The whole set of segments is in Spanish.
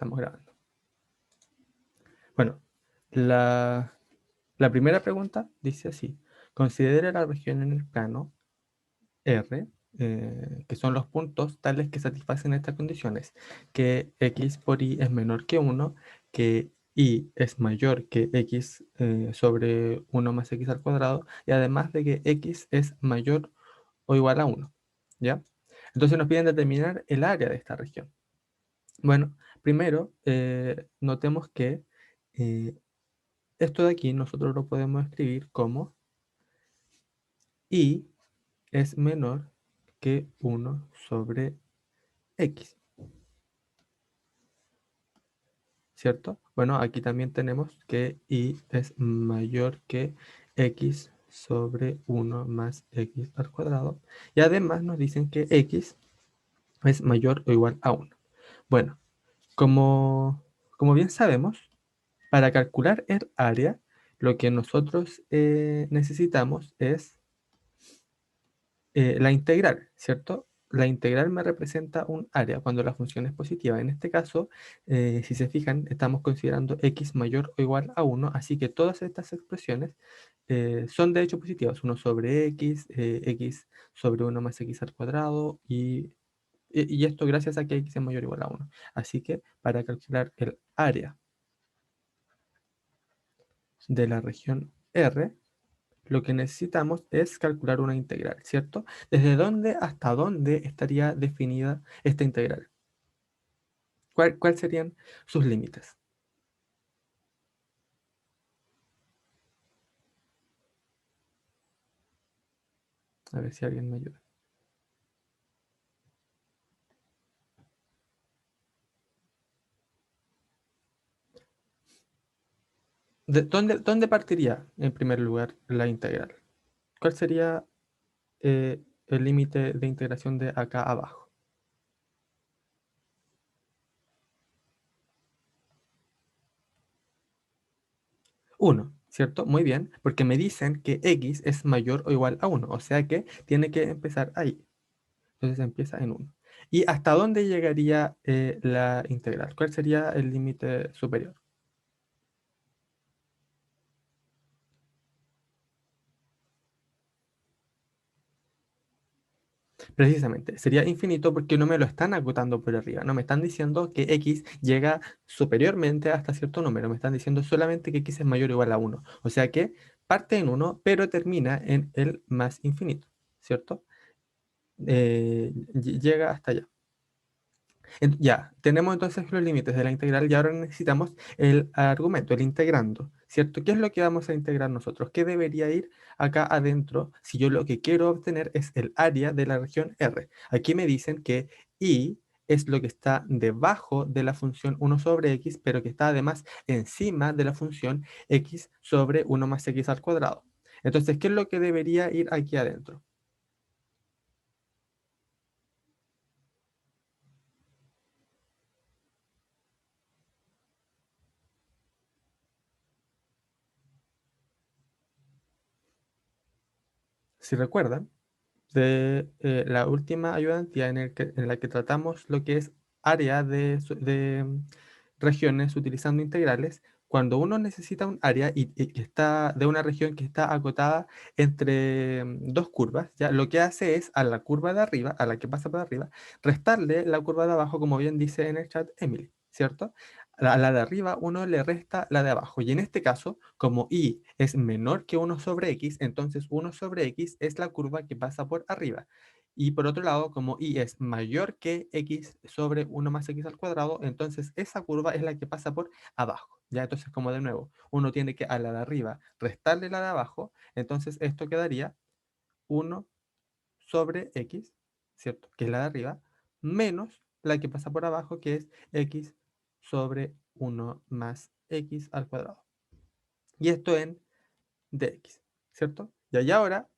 estamos grabando. Bueno, la primera pregunta dice así. Considera la región en el plano R, que son los puntos tales que satisfacen estas condiciones, que x por y es menor que 1, que y es mayor que x sobre 1 más x al cuadrado, y además de que x es mayor o igual a 1, ¿ya? Entonces nos piden determinar el área de esta región. Bueno, primero notemos que eh, esto de aquí nosotros lo podemos escribir como y es menor que 1 sobre x, ¿cierto? Bueno, aquí también tenemos que y es mayor que x sobre 1 más x al cuadrado. Y además nos dicen que x es mayor o igual a 1. Bueno, como bien sabemos, para calcular el área, lo que nosotros necesitamos es la integral, ¿cierto? La integral me representa un área cuando la función es positiva. En este caso, si se fijan, estamos considerando x mayor o igual a 1, así que todas estas expresiones son de hecho positivas. 1 sobre x, x sobre 1 más x al cuadrado, y esto gracias a que x es mayor o igual a 1. Así que para calcular el área de la región R, lo que necesitamos es calcular una integral, ¿cierto? ¿Desde dónde hasta dónde estaría definida esta integral? ¿Cuál serían sus límites? A ver si alguien me ayuda. ¿Dónde partiría en primer lugar la integral? ¿Cuál sería el límite de integración de acá abajo? 1, ¿cierto? Muy bien, porque me dicen que x es mayor o igual a 1, o sea que tiene que empezar ahí. Entonces empieza en 1. ¿Y hasta dónde llegaría la integral? ¿Cuál sería el límite superior? Precisamente, sería infinito porque no me lo están acotando por arriba, no me están diciendo que x llega superiormente hasta cierto número, me están diciendo solamente que x es mayor o igual a 1. O sea que parte en 1, pero termina en el más infinito, ¿cierto? Llega hasta allá. Ya, tenemos entonces los límites de la integral y ahora necesitamos el argumento, el integrando, ¿cierto? ¿Qué es lo que vamos a integrar nosotros? ¿Qué debería ir acá adentro si yo lo que quiero obtener es el área de la región R? Aquí me dicen que y es lo que está debajo de la función 1 sobre x, pero que está además encima de la función x sobre 1 más x al cuadrado. Entonces, ¿qué es lo que debería ir aquí adentro? Si recuerdan, de la última ayudantía en la que tratamos lo que es área de regiones utilizando integrales, cuando uno necesita un área y que está de una región que está acotada entre dos curvas, ¿ya? Lo que hace es a la curva de arriba, a la que pasa por arriba, restarle la curva de abajo, como bien dice en el chat Emily, ¿cierto? A la de arriba uno le resta la de abajo. Y en este caso, como y es menor que 1 sobre x, entonces 1 sobre x es la curva que pasa por arriba. Y por otro lado, como y es mayor que x sobre 1 más x al cuadrado, entonces esa curva es la que pasa por abajo. Ya, entonces como de nuevo, uno tiene que a la de arriba restarle la de abajo, entonces esto quedaría 1 sobre x, ¿cierto? Que es la de arriba, menos la que pasa por abajo, que es x sobre 1 más x al cuadrado. Y esto en dx, ¿cierto? Y allá ahora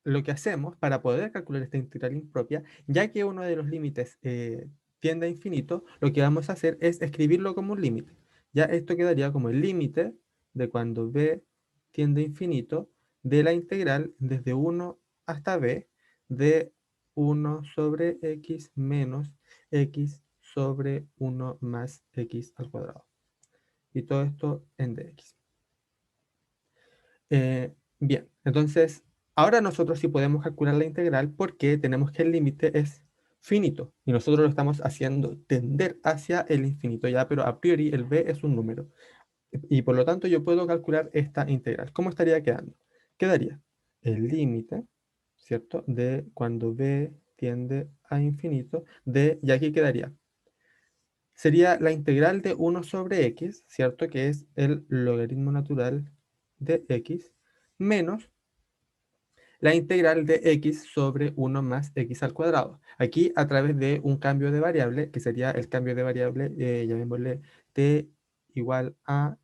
lo que hacemos para poder calcular esta integral impropia, ya que uno de los límites tiende a infinito, lo que vamos a hacer es escribirlo como un límite. Ya esto quedaría como el límite de cuando b tiende a infinito de la integral desde 1 hasta b de 1 sobre x menos x sobre 1 más x al cuadrado. Y todo esto en dx. Bien, entonces, ahora nosotros sí podemos calcular la integral porque tenemos que el límite es finito y nosotros lo estamos haciendo tender hacia el infinito, ya, pero a priori el b es un número y por lo tanto yo puedo calcular esta integral. ¿Cómo estaría quedando? Quedaría el límite, ¿cierto? De cuando b tiende a infinito, y aquí quedaría. Sería la integral de 1 sobre x, ¿cierto? Que es el logaritmo natural de x, menos la integral de x sobre 1 más x al cuadrado. Aquí a través de un cambio de variable, que sería el cambio de variable, llamémosle t igual a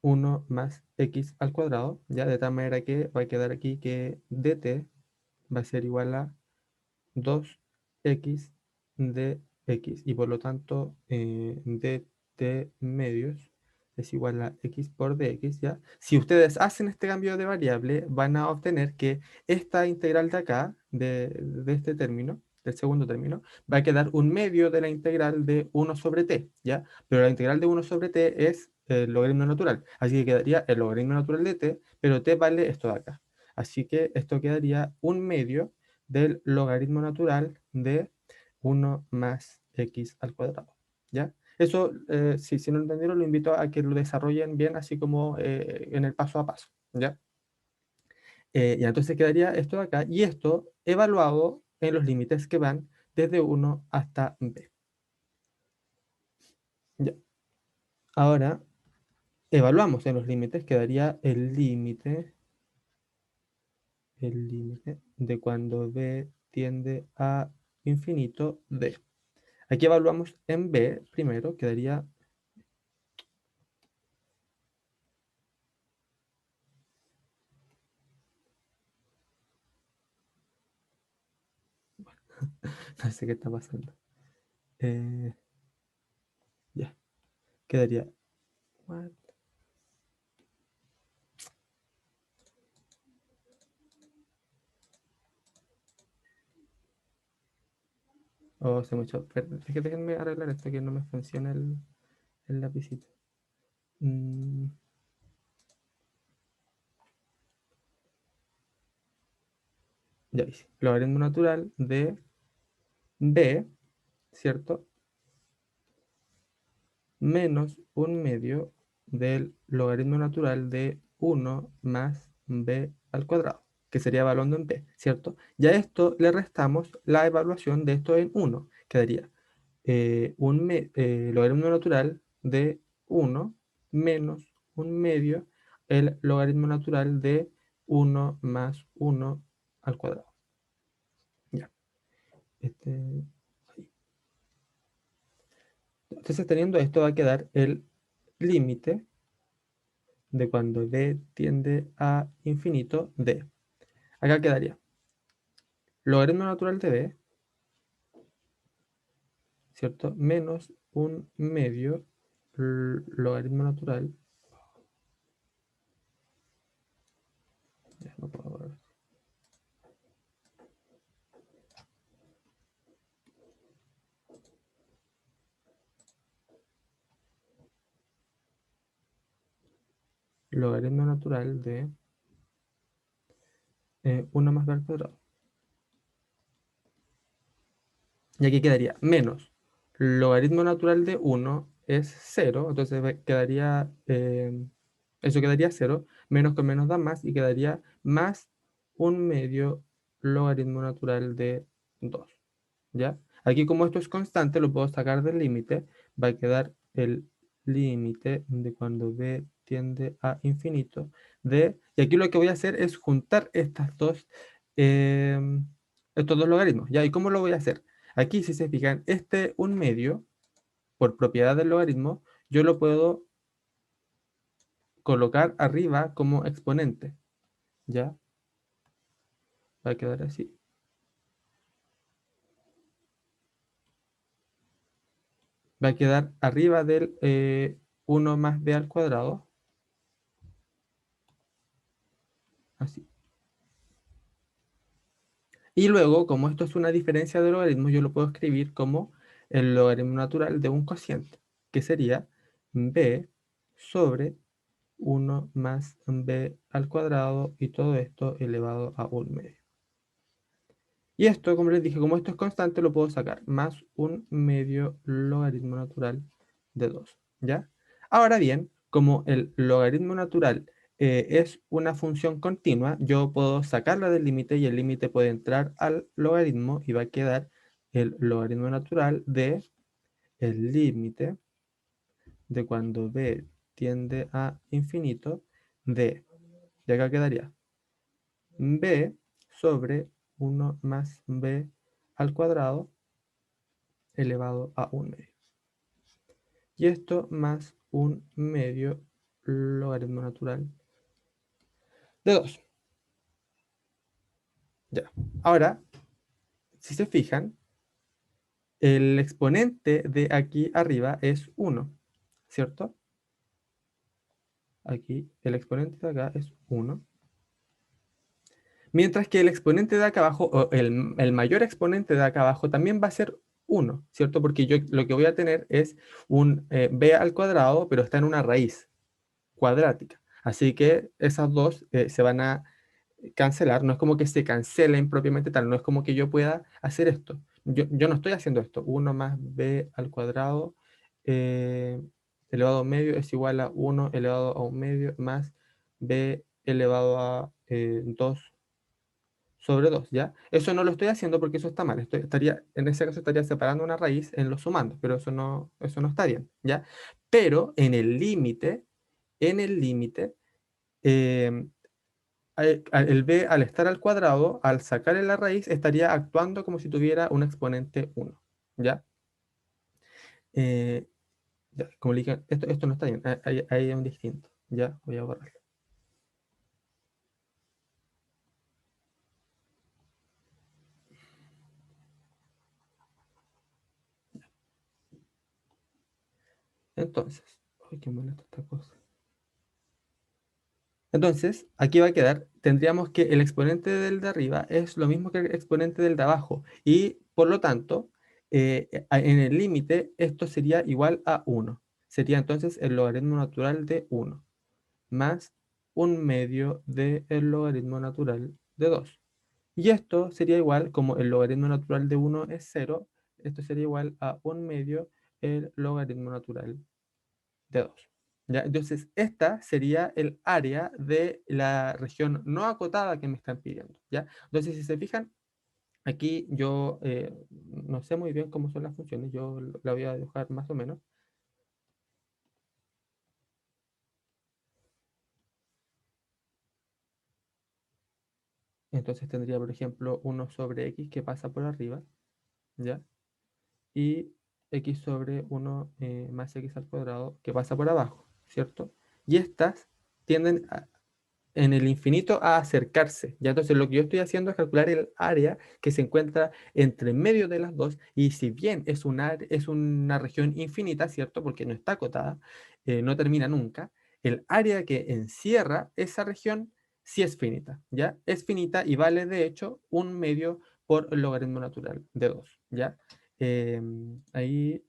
1 más x al cuadrado, ya de tal manera que va a quedar aquí que dt va a ser igual a 2x de x y por lo tanto dt medios es igual a x por dx, ¿ya? Si ustedes hacen este cambio de variable, van a obtener que esta integral de acá, de este término, del segundo término, va a quedar un medio de la integral de 1 sobre t, ¿ya? Pero la integral de 1 sobre t es el logaritmo natural, así que quedaría el logaritmo natural de t, pero t vale esto de acá. Así que esto quedaría un medio del logaritmo natural de 1 más x al cuadrado, ¿ya? Eso, si no entendieron, lo invito a que lo desarrollen bien, así como en el paso a paso, ¿ya? Y entonces quedaría esto de acá, y esto evaluado en los límites que van desde 1 hasta b. ¿Ya? Ahora, evaluamos en los límites, quedaría el límite de cuando b tiende a infinito de. Aquí evaluamos en b primero, quedaría. No sé qué está pasando. Eh, ya, quedaría. What? Oh, se me echó. Déjenme arreglar esto que no me funciona el lapicito. Mm, ya hice. Logaritmo natural de b, ¿cierto? Menos un medio del logaritmo natural de 1 más b al cuadrado, que sería evaluando en b, ¿cierto? Ya a esto le restamos la evaluación de esto en 1, quedaría logaritmo natural de 1 menos un medio el logaritmo natural de 1 más 1 al cuadrado. Ya. Ahí. Entonces, teniendo esto, va a quedar el límite de cuando d tiende a infinito de. Acá quedaría logaritmo natural de b, ¿cierto? Menos un medio logaritmo natural. Ya, no puedo borrar. Logaritmo natural de 1 más b al cuadrado. Y aquí quedaría menos logaritmo natural de 1 es 0, entonces quedaría, eso quedaría 0, menos con menos da más, y quedaría más un medio logaritmo natural de 2, ¿ya? Aquí como esto es constante, lo puedo sacar del límite, va a quedar el límite de cuando b tiende a infinito y aquí lo que voy a hacer es juntar estos dos logaritmos, ¿ya? ¿Y cómo lo voy a hacer? Aquí, si se fijan, un medio, por propiedad del logaritmo, yo lo puedo colocar arriba como exponente, ¿ya? Va a quedar así. Va a quedar arriba del 1 más b al cuadrado, así. Y luego, como esto es una diferencia de logaritmos, yo lo puedo escribir como el logaritmo natural de un cociente, que sería b sobre 1 más b al cuadrado y todo esto elevado a 1/2. Y esto, como les dije, como esto es constante, lo puedo sacar, más 1/2 logaritmo natural de 2, ¿ya? Ahora bien, como el logaritmo natural es una función continua, yo puedo sacarla del límite y el límite puede entrar al logaritmo y va a quedar el logaritmo natural de el límite de cuando b tiende a infinito de, y acá quedaría b sobre 1 más b al cuadrado elevado a 1/2. Y esto más 1/2 logaritmo natural de 2. Ya. Ahora, si se fijan, el exponente de aquí arriba es 1, ¿cierto? Aquí el exponente de acá es 1. Mientras que el exponente de acá abajo, o el mayor exponente de acá abajo, también va a ser 1, ¿cierto? Porque yo lo que voy a tener es un b al cuadrado, pero está en una raíz cuadrática. Así que esas dos se van a cancelar. No es como que se cancelen propiamente tal, no es como que yo pueda hacer esto. Yo no estoy haciendo esto. 1 más b al cuadrado eh, elevado a un medio es igual a 1 elevado a un medio más b elevado a 2 sobre 2, ¿ya? Eso no lo estoy haciendo porque eso está mal. En ese caso estaría separando una raíz en los sumandos, pero eso no está bien, ¿ya? Pero en el límite, eh, el b al estar al cuadrado, al sacarle la raíz, estaría actuando como si tuviera un exponente 1, ¿ya? Eh, ya, como le dije, esto no está bien, ahí hay un distinto, ¿ya? Voy a borrarlo. Entonces, ay, qué molesta esta cosa. Entonces, aquí va a quedar, tendríamos que el exponente del de arriba es lo mismo que el exponente del de abajo y por lo tanto, en el límite esto sería igual a 1. Sería entonces el logaritmo natural de 1 más 1/2 del logaritmo natural de 2. Y esto sería igual, como el logaritmo natural de 1 es 0, esto sería igual a 1/2 el logaritmo natural de 2. ¿Ya? Entonces, esta sería el área de la región no acotada que me están pidiendo. ¿Ya? Entonces, si se fijan, aquí yo no sé muy bien cómo son las funciones, yo la voy a dejar más o menos. Entonces tendría, por ejemplo, 1 sobre x que pasa por arriba, ¿ya? Y x sobre 1 más x al cuadrado que pasa por abajo, ¿cierto? Y estas tienden en el infinito a acercarse. Ya entonces lo que yo estoy haciendo es calcular el área que se encuentra entre medio de las dos y si bien es una región infinita, ¿cierto? Porque no está acotada, no termina nunca, el área que encierra esa región sí es finita, ¿ya? Es finita y vale de hecho 1/2 por el logaritmo natural de 2, ¿ya? Ahí,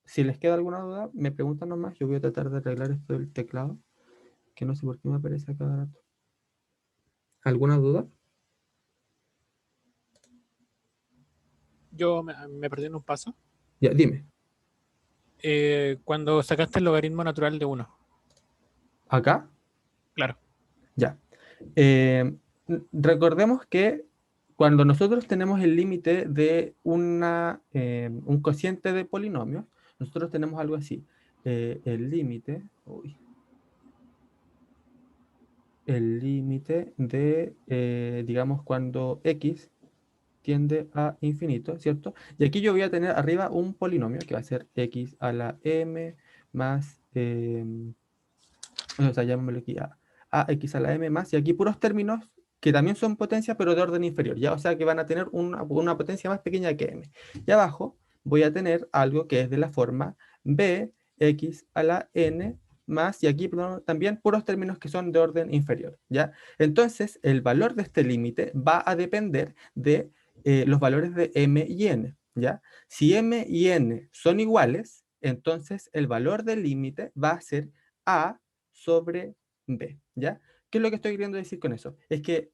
si les queda alguna duda, me preguntan nomás, yo voy a tratar de arreglar esto del teclado, que no sé por qué me aparece a cada rato. ¿Alguna duda? Yo me perdí en un paso. Ya, dime. Cuando sacaste el logaritmo natural de uno. ¿Acá? Claro. Ya. Recordemos que cuando nosotros tenemos el límite de un cociente de polinomios, nosotros tenemos algo así. El límite de, digamos, cuando x tiende a infinito, ¿cierto? Y aquí yo voy a tener arriba un polinomio que va a ser x a la m más, o sea, llamémoslo aquí a x a la m más, y aquí puros términos que también son potencias, pero de orden inferior, ¿ya? O sea, que van a tener una potencia más pequeña que m. Y abajo voy a tener algo que es de la forma b x a la n más, y aquí también puros términos que son de orden inferior, ¿ya? Entonces, el valor de este límite va a depender de los valores de m y n, ¿ya? Si m y n son iguales, entonces el valor del límite va a ser a sobre b, ¿ya? ¿Qué es lo que estoy queriendo decir con eso? Es que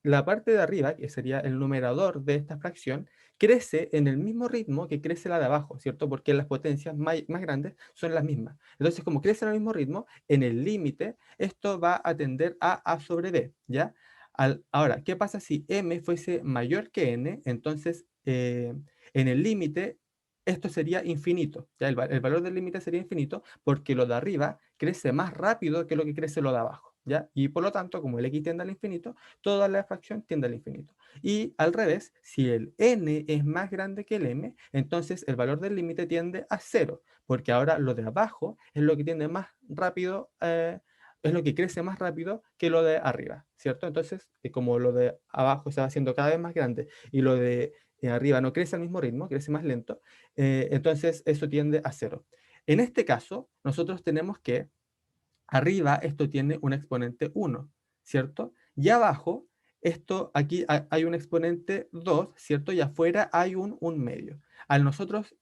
la parte de arriba, que sería el numerador de esta fracción, crece en el mismo ritmo que crece la de abajo, ¿cierto? Porque las potencias más grandes son las mismas. Entonces, como crece al mismo ritmo, en el límite, esto va a tender a A sobre B, ¿ya? Ahora, ¿qué pasa si M fuese mayor que N? Entonces, en el límite, esto sería infinito, ¿ya? El valor del límite sería infinito porque lo de arriba crece más rápido que lo que crece lo de abajo, ¿ya? Y por lo tanto, como el x tiende al infinito, toda la fracción tiende al infinito. Y al revés, si el n es más grande que el m, entonces el valor del límite tiende a cero, porque ahora lo de abajo es lo que tiende más rápido, es lo que crece más rápido que lo de arriba, ¿cierto? Entonces, como lo de abajo se va haciendo cada vez más grande y lo de arriba no crece al mismo ritmo, crece más lento, entonces eso tiende a cero. En este caso, nosotros tenemos que arriba esto tiene un exponente 1, ¿cierto? Y abajo, esto aquí hay un exponente 2, ¿cierto? Y afuera hay un medio. Al nosotros,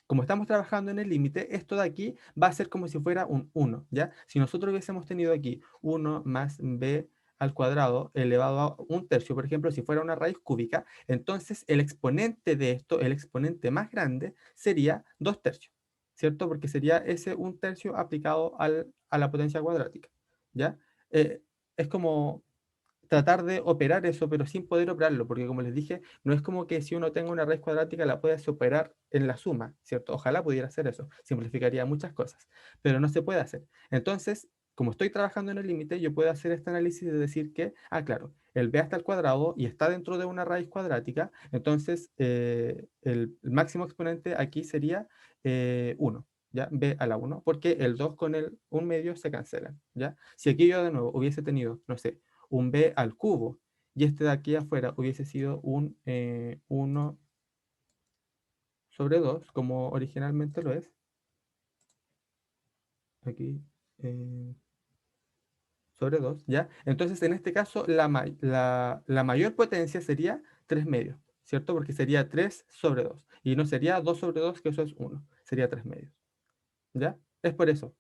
como estamos trabajando en el límite, esto de aquí va a ser como si fuera un 1, ¿ya? Si nosotros hubiésemos tenido aquí 1 más b al cuadrado elevado a un tercio, por ejemplo, si fuera una raíz cúbica, entonces el exponente de esto, el exponente más grande, sería 2 tercios. ¿Cierto? Porque sería ese un tercio aplicado a la potencia cuadrática, ¿ya? Es como tratar de operar eso, pero sin poder operarlo, porque como les dije, no es como que si uno tenga una raíz cuadrática la puedes operar en la suma, ¿cierto? Ojalá pudiera hacer eso, simplificaría muchas cosas, pero no se puede hacer. Entonces, como estoy trabajando en el límite, yo puedo hacer este análisis de decir que, claro, el b hasta el cuadrado y está dentro de una raíz cuadrática, entonces el máximo exponente aquí sería 1. ¿Ya? B a la 1, porque el 2 con el 1 medio se cancelan, ¿ya? Si aquí yo de nuevo hubiese tenido, no sé, un b al cubo, y este de aquí afuera hubiese sido un 1 sobre 2, como originalmente lo es, aquí sobre 2, ¿ya? Entonces, en este caso, la mayor potencia sería 3 medios, ¿cierto? Porque sería 3 sobre 2, y no sería 2 sobre 2, que eso es 1, sería 3 medios, ¿ya? Es por eso.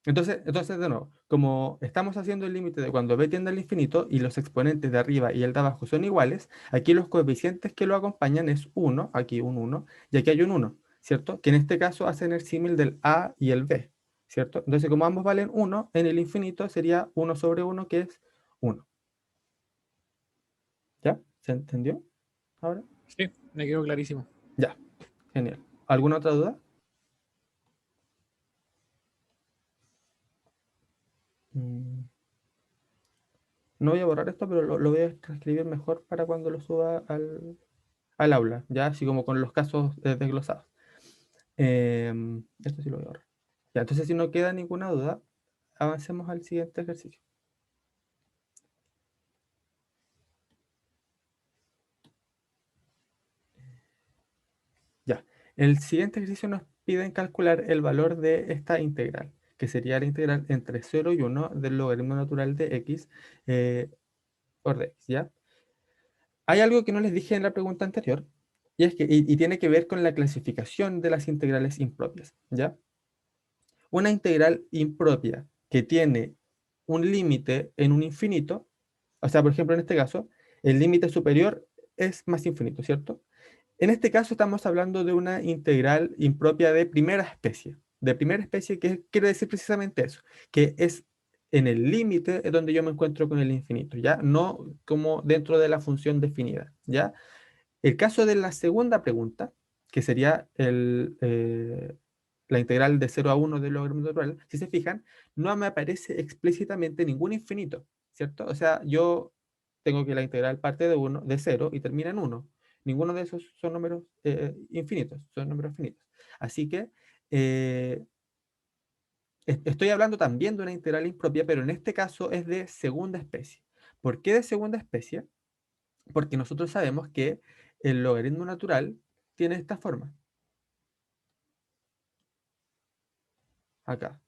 Entonces, de nuevo, como estamos haciendo el límite de cuando b tiende al infinito y los exponentes de arriba y el de abajo son iguales, aquí los coeficientes que lo acompañan es 1, aquí un 1, y aquí hay un 1, ¿cierto? Que en este caso hacen el símil del a y el b, ¿cierto? Entonces, como ambos valen 1, en el infinito sería 1 sobre 1, que es 1. ¿Ya? ¿Se entendió ahora? Sí, me quedó clarísimo. Ya, genial. ¿Alguna otra duda? Mm, No voy a borrar esto, pero lo voy a escribir mejor para cuando lo suba al aula, ya así como con los casos desglosados. Esto sí lo voy a ahorrar. Ya, entonces si no queda ninguna duda, avancemos al siguiente ejercicio. Ya, el siguiente ejercicio nos piden calcular el valor de esta integral, que sería la integral entre 0 y 1 del logaritmo natural de x por dx, ¿ya? Hay algo que no les dije en la pregunta anterior, y es que y tiene que ver con la clasificación de las integrales impropias, ¿ya? Una integral impropia que tiene un límite en un infinito, o sea, por ejemplo, en este caso, el límite superior es más infinito, ¿cierto? En este caso estamos hablando de una integral impropia de primera especie que quiere decir precisamente eso, que es en el límite donde yo me encuentro con el infinito, ¿ya? No como dentro de la función definida, ¿ya? El caso de la segunda pregunta, que sería la integral de 0 a 1 del logaritmo natural, si se fijan, no me aparece explícitamente ningún infinito, ¿cierto? O sea, yo tengo que la integral parte de 1, de 0 y termina en 1. Ninguno de esos son números infinitos, son números finitos. Así que eh, estoy hablando también de una integral impropia, pero en este caso es de segunda especie. ¿Por qué de segunda especie? Porque nosotros sabemos que el logaritmo natural tiene esta forma. acá.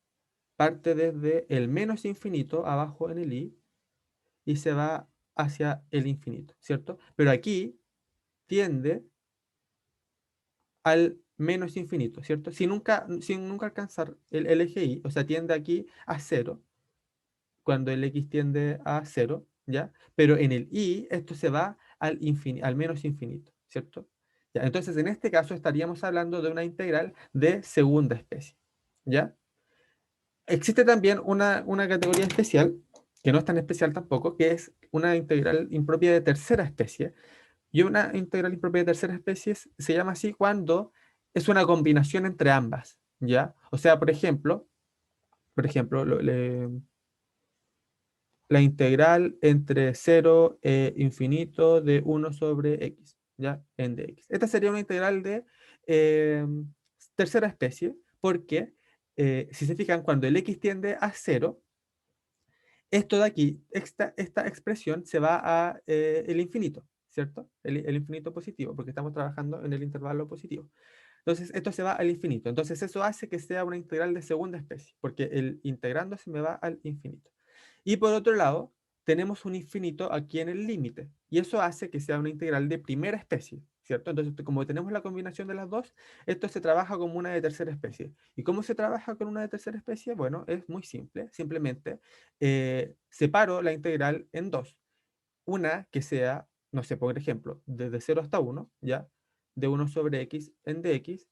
Parte desde el menos infinito abajo en el i y se va hacia el infinito, ¿cierto? Pero aquí tiende al menos infinito, ¿cierto? Sin nunca alcanzar el eje y, o sea, tiende aquí a cero, cuando el x tiende a cero, ¿ya? Pero en el y esto se va al menos infinito, ¿cierto? Ya, entonces, en este caso estaríamos hablando de una integral de segunda especie, ¿ya? Existe también una categoría especial, que no es tan especial tampoco, que es una integral impropia de tercera especie. Y una integral impropia de tercera especie se llama así cuando es una combinación entre ambas, ¿ya? O sea, por ejemplo, la integral entre cero e infinito de uno sobre x, ¿ya? En dx. Esta sería una integral de eh, tercera especie, porque si se fijan, cuando el x tiende a cero, esto de aquí, esta expresión se va a el infinito, ¿cierto? El infinito positivo, porque estamos trabajando en el intervalo positivo. Entonces, esto se va al infinito. Entonces, eso hace que sea una integral de segunda especie, porque el integrando se me va al infinito. Y por otro lado, tenemos un infinito aquí en el límite, y eso hace que sea una integral de primera especie, ¿cierto? Entonces, como tenemos la combinación de las dos, esto se trabaja como una de tercera especie. ¿Y cómo se trabaja con una de tercera especie? Bueno, es muy simple. Simplemente separo la integral en dos. Una que sea, no sé, por ejemplo, desde cero hasta uno, ¿ya? De uno sobre x en dx,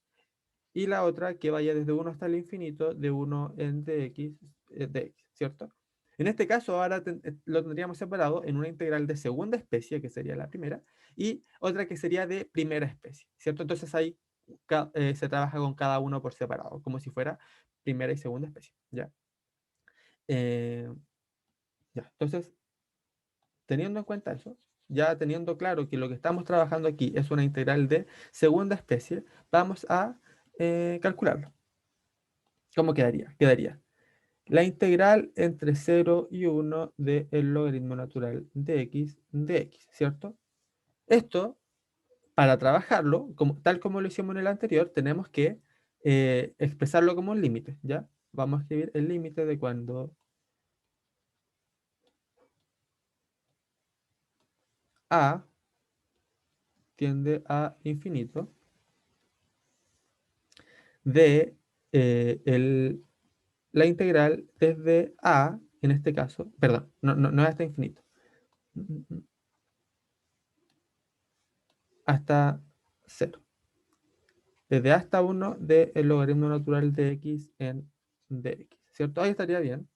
y la otra que vaya desde uno hasta el infinito de uno en dx, ¿cierto? En este caso, ahora lo tendríamos separado en una integral de segunda especie, que sería la primera, y otra que sería de primera especie, ¿cierto? Entonces ahí se trabaja con cada uno por separado, como si fuera primera y segunda especie, ¿ya? Eh, ya, entonces, teniendo en cuenta eso, ya teniendo claro que lo que estamos trabajando aquí es una integral de segunda especie, vamos a calcularlo. ¿Cómo quedaría? Quedaría la integral entre cero y uno del logaritmo natural de x, ¿cierto? Esto, para trabajarlo, tal como lo hicimos en el anterior, tenemos que expresarlo como un límite, ¿ya? Vamos a escribir el límite de cuando a tiende a infinito de la integral desde a, en este caso, perdón, no es hasta infinito, hasta cero. Desde a hasta 1 del logaritmo natural de x en dx, ¿cierto? Ahí estaría bien.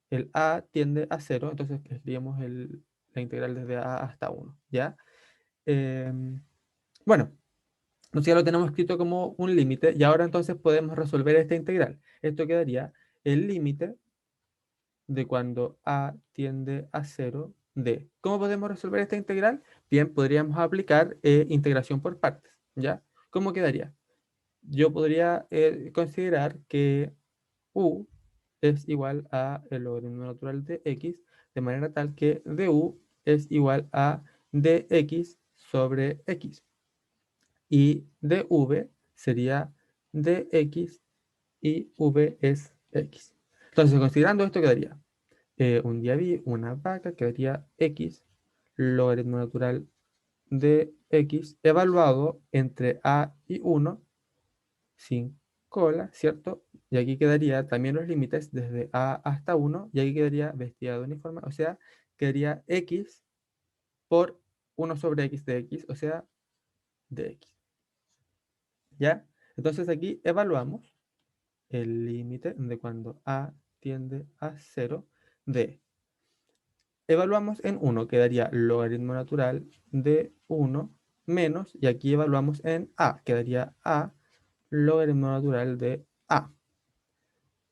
El a tiende a cero, entonces escribimos la integral desde a hasta 1, ¿ya? Bueno, entonces ya lo tenemos escrito como un límite y ahora entonces podemos resolver esta integral. Esto quedaría el límite de cuando a tiende a cero de. ¿Cómo podemos resolver esta integral? Bien, podríamos aplicar integración por partes, ¿ya? ¿Cómo quedaría? Yo podría considerar que u es igual a el logaritmo natural de x, de manera tal que du es igual a dx sobre x. Y dv sería dx y v es x. Entonces, considerando esto, quedaría un día vi una vaca, quedaría x logaritmo natural de x evaluado entre a y 1 sin cola, ¿cierto? Y aquí quedaría también los límites desde a hasta 1 y aquí quedaría vestida de uniforme, o sea, quedaría x por 1 sobre x de x, o sea, de x, ¿ya? Entonces aquí evaluamos el límite de cuando a tiende a cero de. Evaluamos en 1, quedaría logaritmo natural de 1 menos, y aquí evaluamos en a, quedaría a logaritmo natural de a.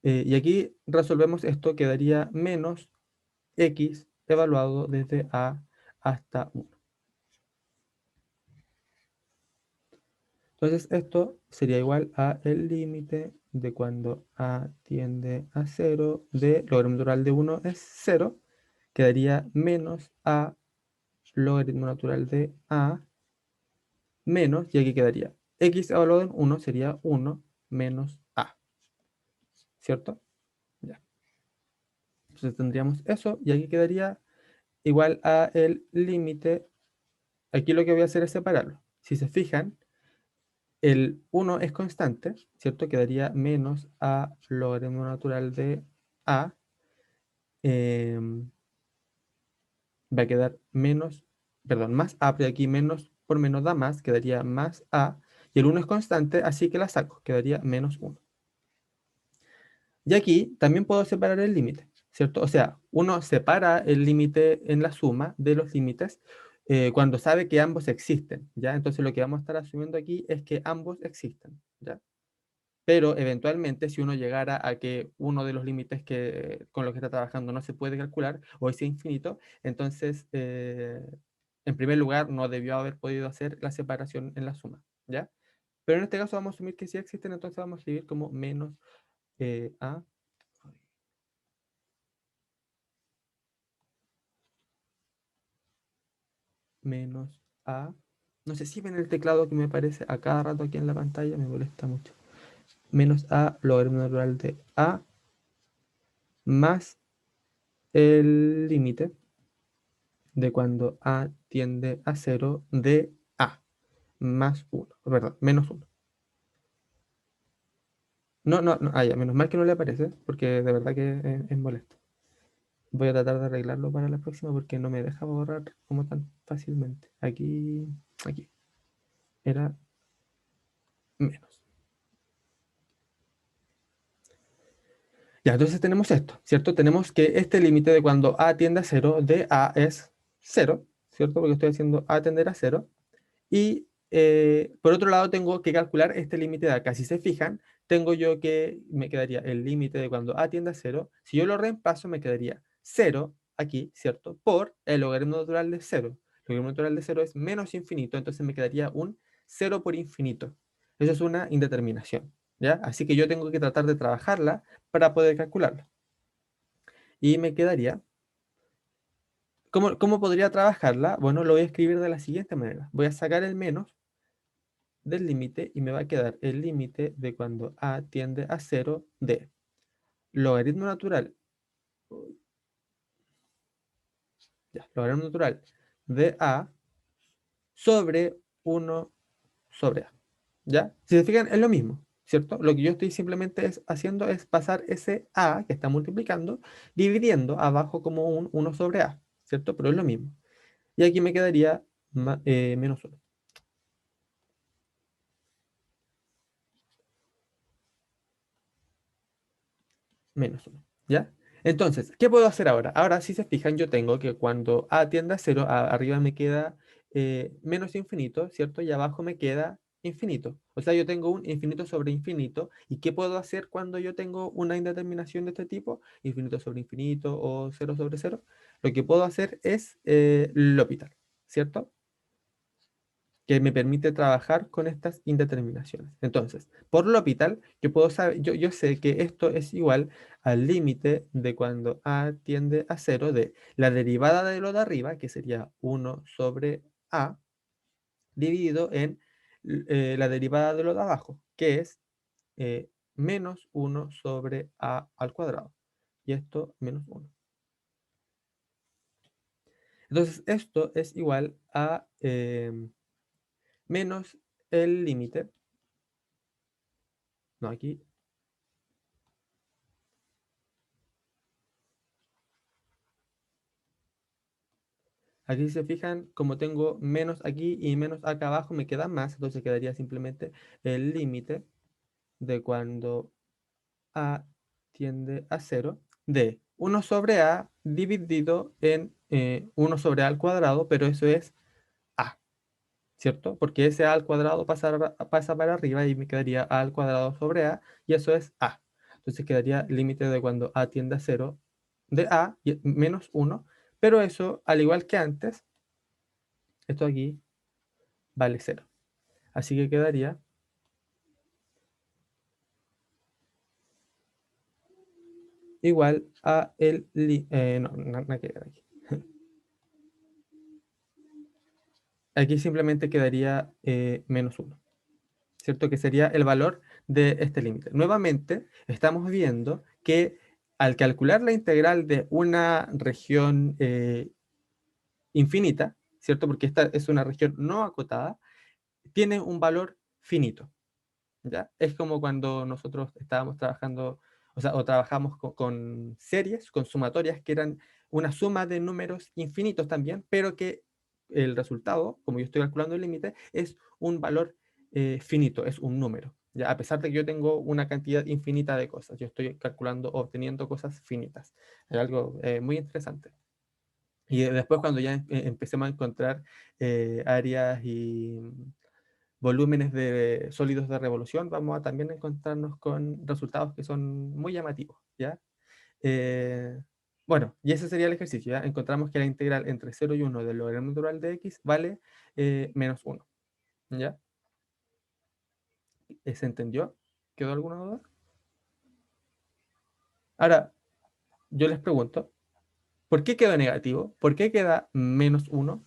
Y aquí resolvemos esto, quedaría menos x evaluado desde a hasta 1. Entonces esto sería igual a el límite de cuando a tiende a cero de logaritmo natural de 1 es 0, quedaría menos a logaritmo natural de a menos, y aquí quedaría x evaluado en 1 sería 1 menos a, ¿cierto? Ya. Entonces tendríamos eso y aquí quedaría igual a el límite. Aquí lo que voy a hacer es separarlo. Si se fijan, el 1 es constante, ¿cierto? Quedaría menos a logaritmo natural de a. Va a quedar menos, perdón, más a, pero aquí menos por menos da más, quedaría más a. Y el 1 es constante, así que la saco, quedaría menos 1. Y aquí también puedo separar el límite, ¿cierto? O sea, uno separa el límite en la suma de los límites cuando sabe que ambos existen, ¿ya? Entonces lo que vamos a estar asumiendo aquí es que ambos existen, ¿ya? Pero eventualmente, si uno llegara a que uno de los límites con los que está trabajando no se puede calcular o es infinito, entonces, en primer lugar, no debió haber podido hacer la separación en la suma, ¿ya? Pero en este caso vamos a asumir que sí existen, entonces vamos a escribir como menos a menos a. No sé si ven el teclado que me aparece a cada rato aquí en la pantalla, me molesta mucho. Menos a logaritmo natural de a más el límite de cuando a tiende a 0 de a más 1, perdón, menos 1. No, no, no, ya, menos mal que no le aparece, porque de verdad que es molesto. Voy a tratar de arreglarlo para la próxima porque no me deja borrar como tan fácilmente. Aquí, era menos. Ya, entonces tenemos esto, ¿cierto? Tenemos que este límite de cuando a tiende a 0 de a es 0, ¿cierto? Porque estoy haciendo a tender a 0. Y por otro lado, tengo que calcular este límite de acá. Si se fijan, tengo yo que me quedaría el límite de cuando a tiende a 0. Si yo lo reemplazo, me quedaría 0 aquí, ¿cierto? Por el logaritmo natural de 0. El logaritmo natural de 0 es menos infinito, entonces me quedaría un 0 por infinito. Eso es una indeterminación, ¿ya? Así que yo tengo que tratar de trabajarla para poder calcularla. Y me quedaría. ¿Cómo podría trabajarla? Bueno, lo voy a escribir de la siguiente manera. Voy a sacar el menos del límite y me va a quedar el límite de cuando a tiende a 0 de logaritmo natural, ya, logaritmo natural de a sobre 1 sobre a. ¿Ya? Si se fijan, es lo mismo, ¿cierto? Lo que yo estoy simplemente haciendo es pasar ese a que está multiplicando, dividiendo abajo como un 1 sobre a, ¿cierto? Pero es lo mismo. Y aquí me quedaría menos 1. Menos 1, ¿ya? Entonces, ¿qué puedo hacer ahora? Ahora, si se fijan, yo tengo que cuando a tiende a 0, arriba me queda menos infinito, ¿cierto? Y abajo me queda infinito. O sea, yo tengo un infinito sobre infinito. ¿Y qué puedo hacer cuando yo tengo una indeterminación de este tipo? Infinito sobre infinito o 0 sobre 0. Lo que puedo hacer es L'Hopital, ¿cierto? Que me permite trabajar con estas indeterminaciones. Entonces, por L'Hopital, yo puedo saber, yo sé que esto es igual al límite de cuando a tiende a 0 de la derivada de lo de arriba, que sería 1 sobre a, dividido en la derivada de lo de abajo, que es menos 1 sobre a al cuadrado. Y esto menos 1. Entonces, esto es igual a menos el límite. No, aquí si se fijan, como tengo menos aquí y menos acá abajo, me queda más, entonces quedaría simplemente el límite de cuando a tiende a 0 de 1 sobre a dividido en 1 sobre a al cuadrado, pero eso es a, ¿cierto? Porque ese a al cuadrado pasa para arriba y me quedaría a al cuadrado sobre a, y eso es a. Entonces quedaría el límite de cuando a tiende a 0 de a menos 1, pero eso, al igual que antes, esto aquí vale 0. Así que quedaría igual a no, nada que ver aquí. Aquí simplemente quedaría menos 1, ¿cierto? Que sería el valor de este límite. Nuevamente, estamos viendo que al calcular la integral de una región infinita, ¿cierto? Porque esta es una región no acotada, tiene un valor finito, ¿ya? Es como cuando nosotros estábamos trabajando, o sea, o trabajamos con series, con sumatorias, que eran una suma de números infinitos también, pero que el resultado, como yo estoy calculando el límite, es un valor finito, es un número. ¿Ya? A pesar de que yo tengo una cantidad infinita de cosas, yo estoy calculando, obteniendo cosas finitas. Es algo muy interesante. Y después cuando ya empecemos a encontrar áreas y volúmenes de sólidos de revolución, vamos a también encontrarnos con resultados que son muy llamativos, ¿ya? Eh, bueno, y ese sería el ejercicio, ¿ya? Encontramos que la integral entre 0 y 1 del logaritmo natural de x vale -1, ¿ya? ¿Se entendió? ¿Quedó alguna duda? Ahora, yo les pregunto, ¿por qué quedó negativo? ¿Por qué queda -1?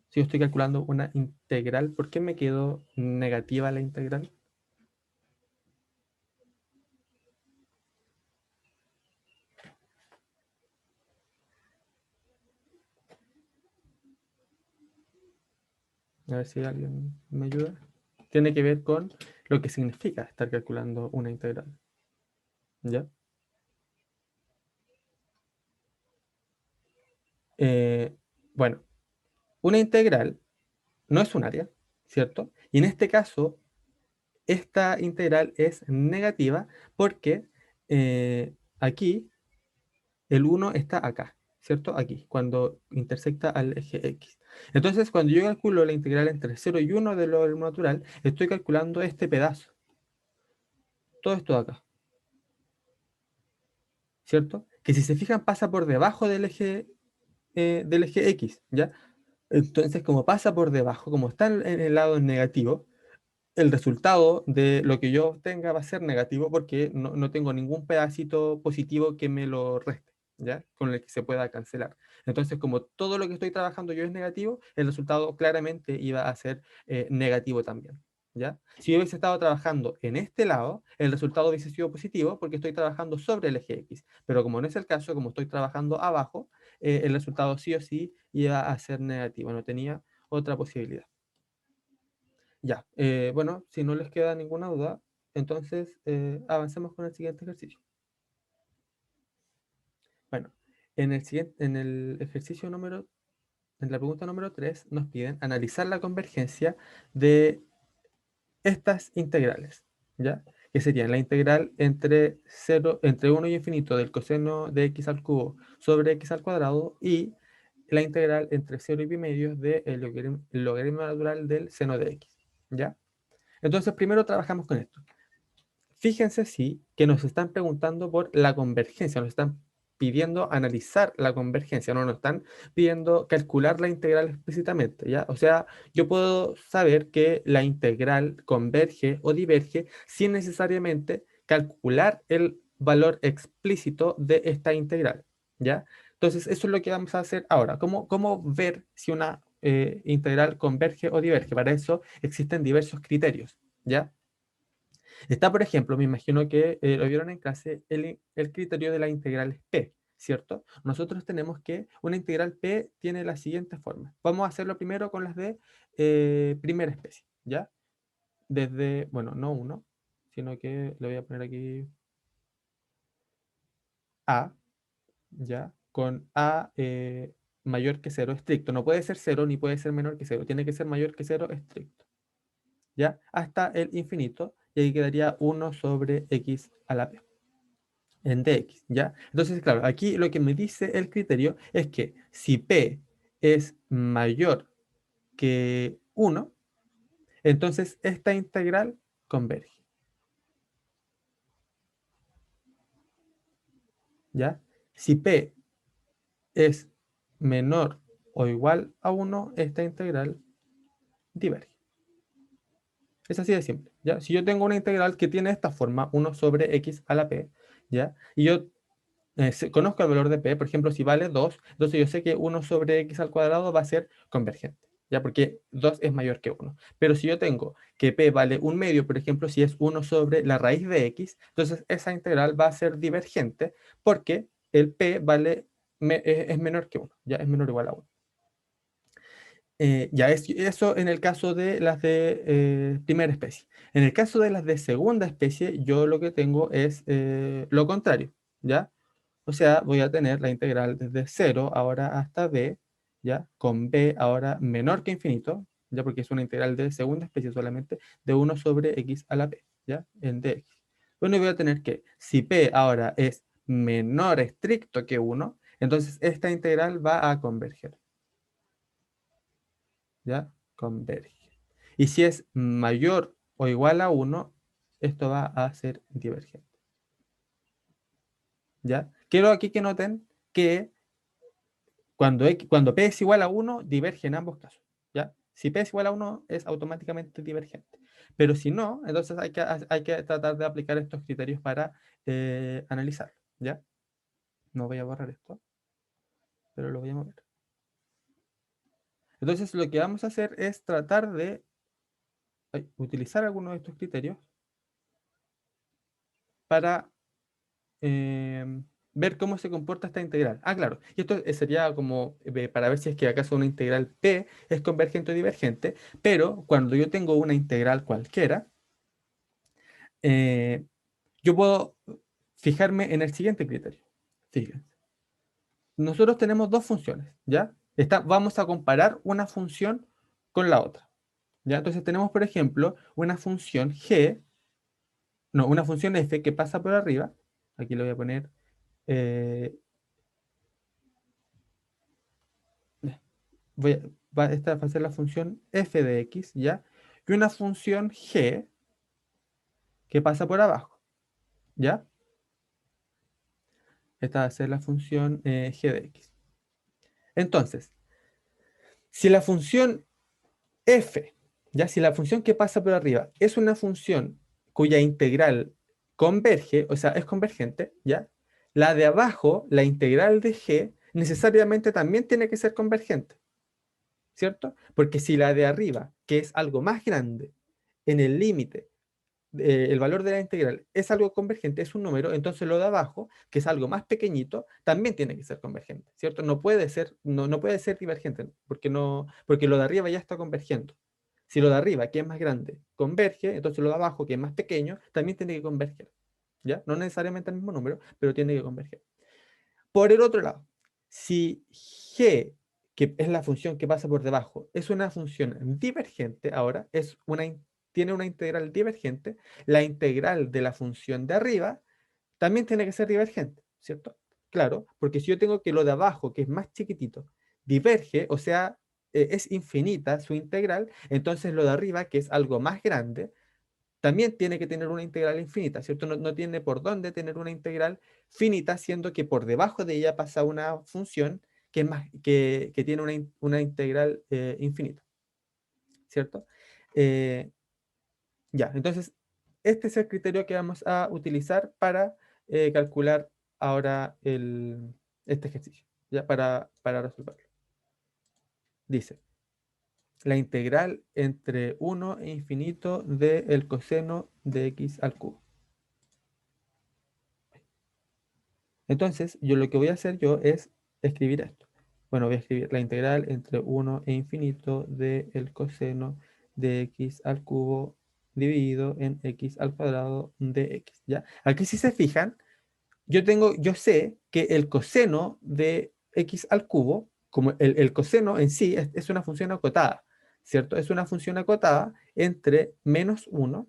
Si yo estoy calculando una integral, ¿por qué me quedó negativa la integral? A ver si alguien me ayuda. Tiene que ver con lo que significa estar calculando una integral. ¿Ya? Eh, bueno, una integral no es un área, ¿cierto? Y en este caso, esta integral es negativa porque aquí el 1 está acá, ¿cierto? Aquí, cuando intersecta al eje X. Entonces, cuando yo calculo la integral entre 0 y 1 del logaritmo natural, estoy calculando este pedazo, todo esto de acá, ¿cierto? Que si se fijan pasa por debajo del eje X, ¿ya? Entonces, como pasa por debajo, como está en el lado negativo, el resultado de lo que yo obtenga va a ser negativo porque no tengo ningún pedacito positivo que me lo reste, ¿ya? Con el que se pueda cancelar. Entonces, como todo lo que estoy trabajando yo es negativo, el resultado claramente iba a ser negativo también, ¿ya? Si yo hubiese estado trabajando en este lado, el resultado hubiese sido positivo porque estoy trabajando sobre el eje X. Pero como no es el caso, como estoy trabajando abajo, el resultado sí o sí iba a ser negativo, no tenía otra posibilidad. Ya, bueno, si no les queda ninguna duda, entonces avancemos con el siguiente ejercicio. Bueno, en el ejercicio número, en la pregunta número 3 nos piden analizar la convergencia de estas integrales, ¿ya? Que serían la integral entre 0, entre 1 y infinito del coseno de x al cubo sobre x al cuadrado y la integral entre 0 y pi medios del logaritmo natural del seno de x, ¿ya? Entonces, primero trabajamos con esto. Fíjense, sí, que nos están preguntando por la convergencia, nos están pidiendo analizar la convergencia, no nos están pidiendo calcular la integral explícitamente, ¿ya? O sea, yo puedo saber que la integral converge o diverge sin necesariamente calcular el valor explícito de esta integral, ¿ya? Entonces, eso es lo que vamos a hacer ahora. ¿Cómo ver si una integral converge o diverge? Para eso existen diversos criterios, ¿ya? Está, por ejemplo, me imagino que lo vieron en clase, el criterio de la integral P, ¿cierto? Nosotros tenemos que una integral P tiene la siguiente forma. Vamos a hacerlo primero con las de primera especie, ¿ya? Desde, bueno, no uno, sino que le voy a poner aquí A, ¿ya? Con A mayor que cero estricto. No puede ser cero ni puede ser menor que cero. Tiene que ser mayor que cero estricto, ¿ya? Hasta el infinito. Y ahí quedaría 1 sobre x a la p. En dx, ¿ya? Entonces, claro, aquí lo que me dice el criterio es que si p es mayor que 1, entonces esta integral converge, ¿ya? Si p es menor o igual a 1, esta integral diverge. Es así de simple, ¿ya? Si yo tengo una integral que tiene esta forma, 1 sobre x a la p, ¿ya? Y yo conozco el valor de p, por ejemplo, si vale 2, entonces yo sé que 1 sobre x al cuadrado va a ser convergente, ¿ya? Porque 2 es mayor que 1. Pero si yo tengo que p vale 1/2, por ejemplo, si es 1 sobre la raíz de x, entonces esa integral va a ser divergente porque el p vale, es menor que 1, ya es menor o igual a 1. Ya es eso en el caso de las de primera especie. En el caso de las de segunda especie, yo lo que tengo es lo contrario, ¿ya? O sea, voy a tener la integral desde 0 ahora hasta b, ¿ya? Con b ahora menor que infinito, ¿ya? Porque es una integral de segunda especie solamente, de 1 sobre x a la p, ¿ya? En dx. Bueno, y voy a tener que, si p ahora es menor estricto que 1, entonces esta integral va a converger, ¿ya? Converge. Y si es mayor o igual a 1, esto va a ser divergente, ¿ya? Quiero aquí que noten que cuando p es igual a 1, diverge en ambos casos, ¿ya? Si p es igual a 1, es automáticamente divergente. Pero si no, entonces hay que tratar de aplicar estos criterios para analizar, ¿ya? No voy a borrar esto, pero lo voy a mover. Entonces lo que vamos a hacer es tratar de utilizar algunos de estos criterios para ver cómo se comporta esta integral. Ah, claro. Y esto sería como para ver si es que acaso una integral P es convergente o divergente, pero cuando yo tengo una integral cualquiera, eh, yo puedo fijarme en el siguiente criterio. Fíjense. Nosotros tenemos dos funciones, ¿ya? Vamos a comparar una función con la otra, ¿ya? Entonces tenemos, por ejemplo, una función g, no, una función f que pasa por arriba. Aquí le voy a poner eh, esta va a ser la función f de x, ¿ya? Y una función g que pasa por abajo, ¿ya? Esta va a ser la función g de x. Entonces, si la función f, ¿ya? Si la función que pasa por arriba es una función cuya integral converge, o sea, es convergente, ¿ya? La de abajo, la integral de g, necesariamente también tiene que ser convergente, ¿cierto? Porque si la de arriba, que es algo más grande, en el límite el valor de la integral es algo convergente, es un número, entonces lo de abajo, que es algo más pequeñito, también tiene que ser convergente, ¿cierto? No puede ser divergente, porque lo de arriba ya está convergiendo. Si lo de arriba, que es más grande, converge, entonces lo de abajo, que es más pequeño, también tiene que converger, ¿ya? No necesariamente el mismo número, pero tiene que converger. Por el otro lado, si g, que es la función que pasa por debajo, es una función divergente, ahora tiene una integral divergente, la integral de la función de arriba también tiene que ser divergente, ¿cierto? Claro, porque si yo tengo que lo de abajo, que es más chiquitito, diverge, o sea, es infinita su integral, entonces lo de arriba, que es algo más grande, también tiene que tener una integral infinita, ¿cierto? No tiene por dónde tener una integral finita, siendo que por debajo de ella pasa una función que tiene una integral infinita, ¿cierto? Eh, ya, entonces, este es el criterio que vamos a utilizar para calcular ahora este ejercicio, ya para resolverlo. Dice, la integral entre 1 e infinito del coseno de x al cubo. Entonces, yo lo que voy a hacer yo es escribir esto. Bueno, voy a escribir la integral entre 1 e infinito del coseno de x al cubo dividido en x al cuadrado de x, ¿ya? Aquí si se fijan, yo sé que el coseno de x al cubo, como el coseno en sí es una función acotada, ¿cierto? Es una función acotada entre -1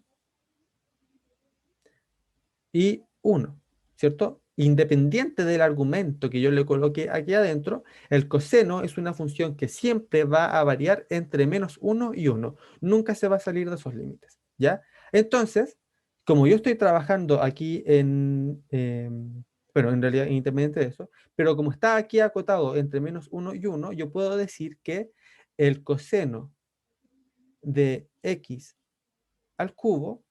y 1, ¿cierto? Independiente del argumento que yo le coloque aquí adentro, el coseno es una función que siempre va a variar entre -1 y 1. Nunca se va a salir de esos límites, ¿ya? Entonces, como yo estoy trabajando aquí bueno, en realidad independiente de eso, pero como está aquí acotado entre -1 y 1, yo puedo decir que el coseno de x al cubo,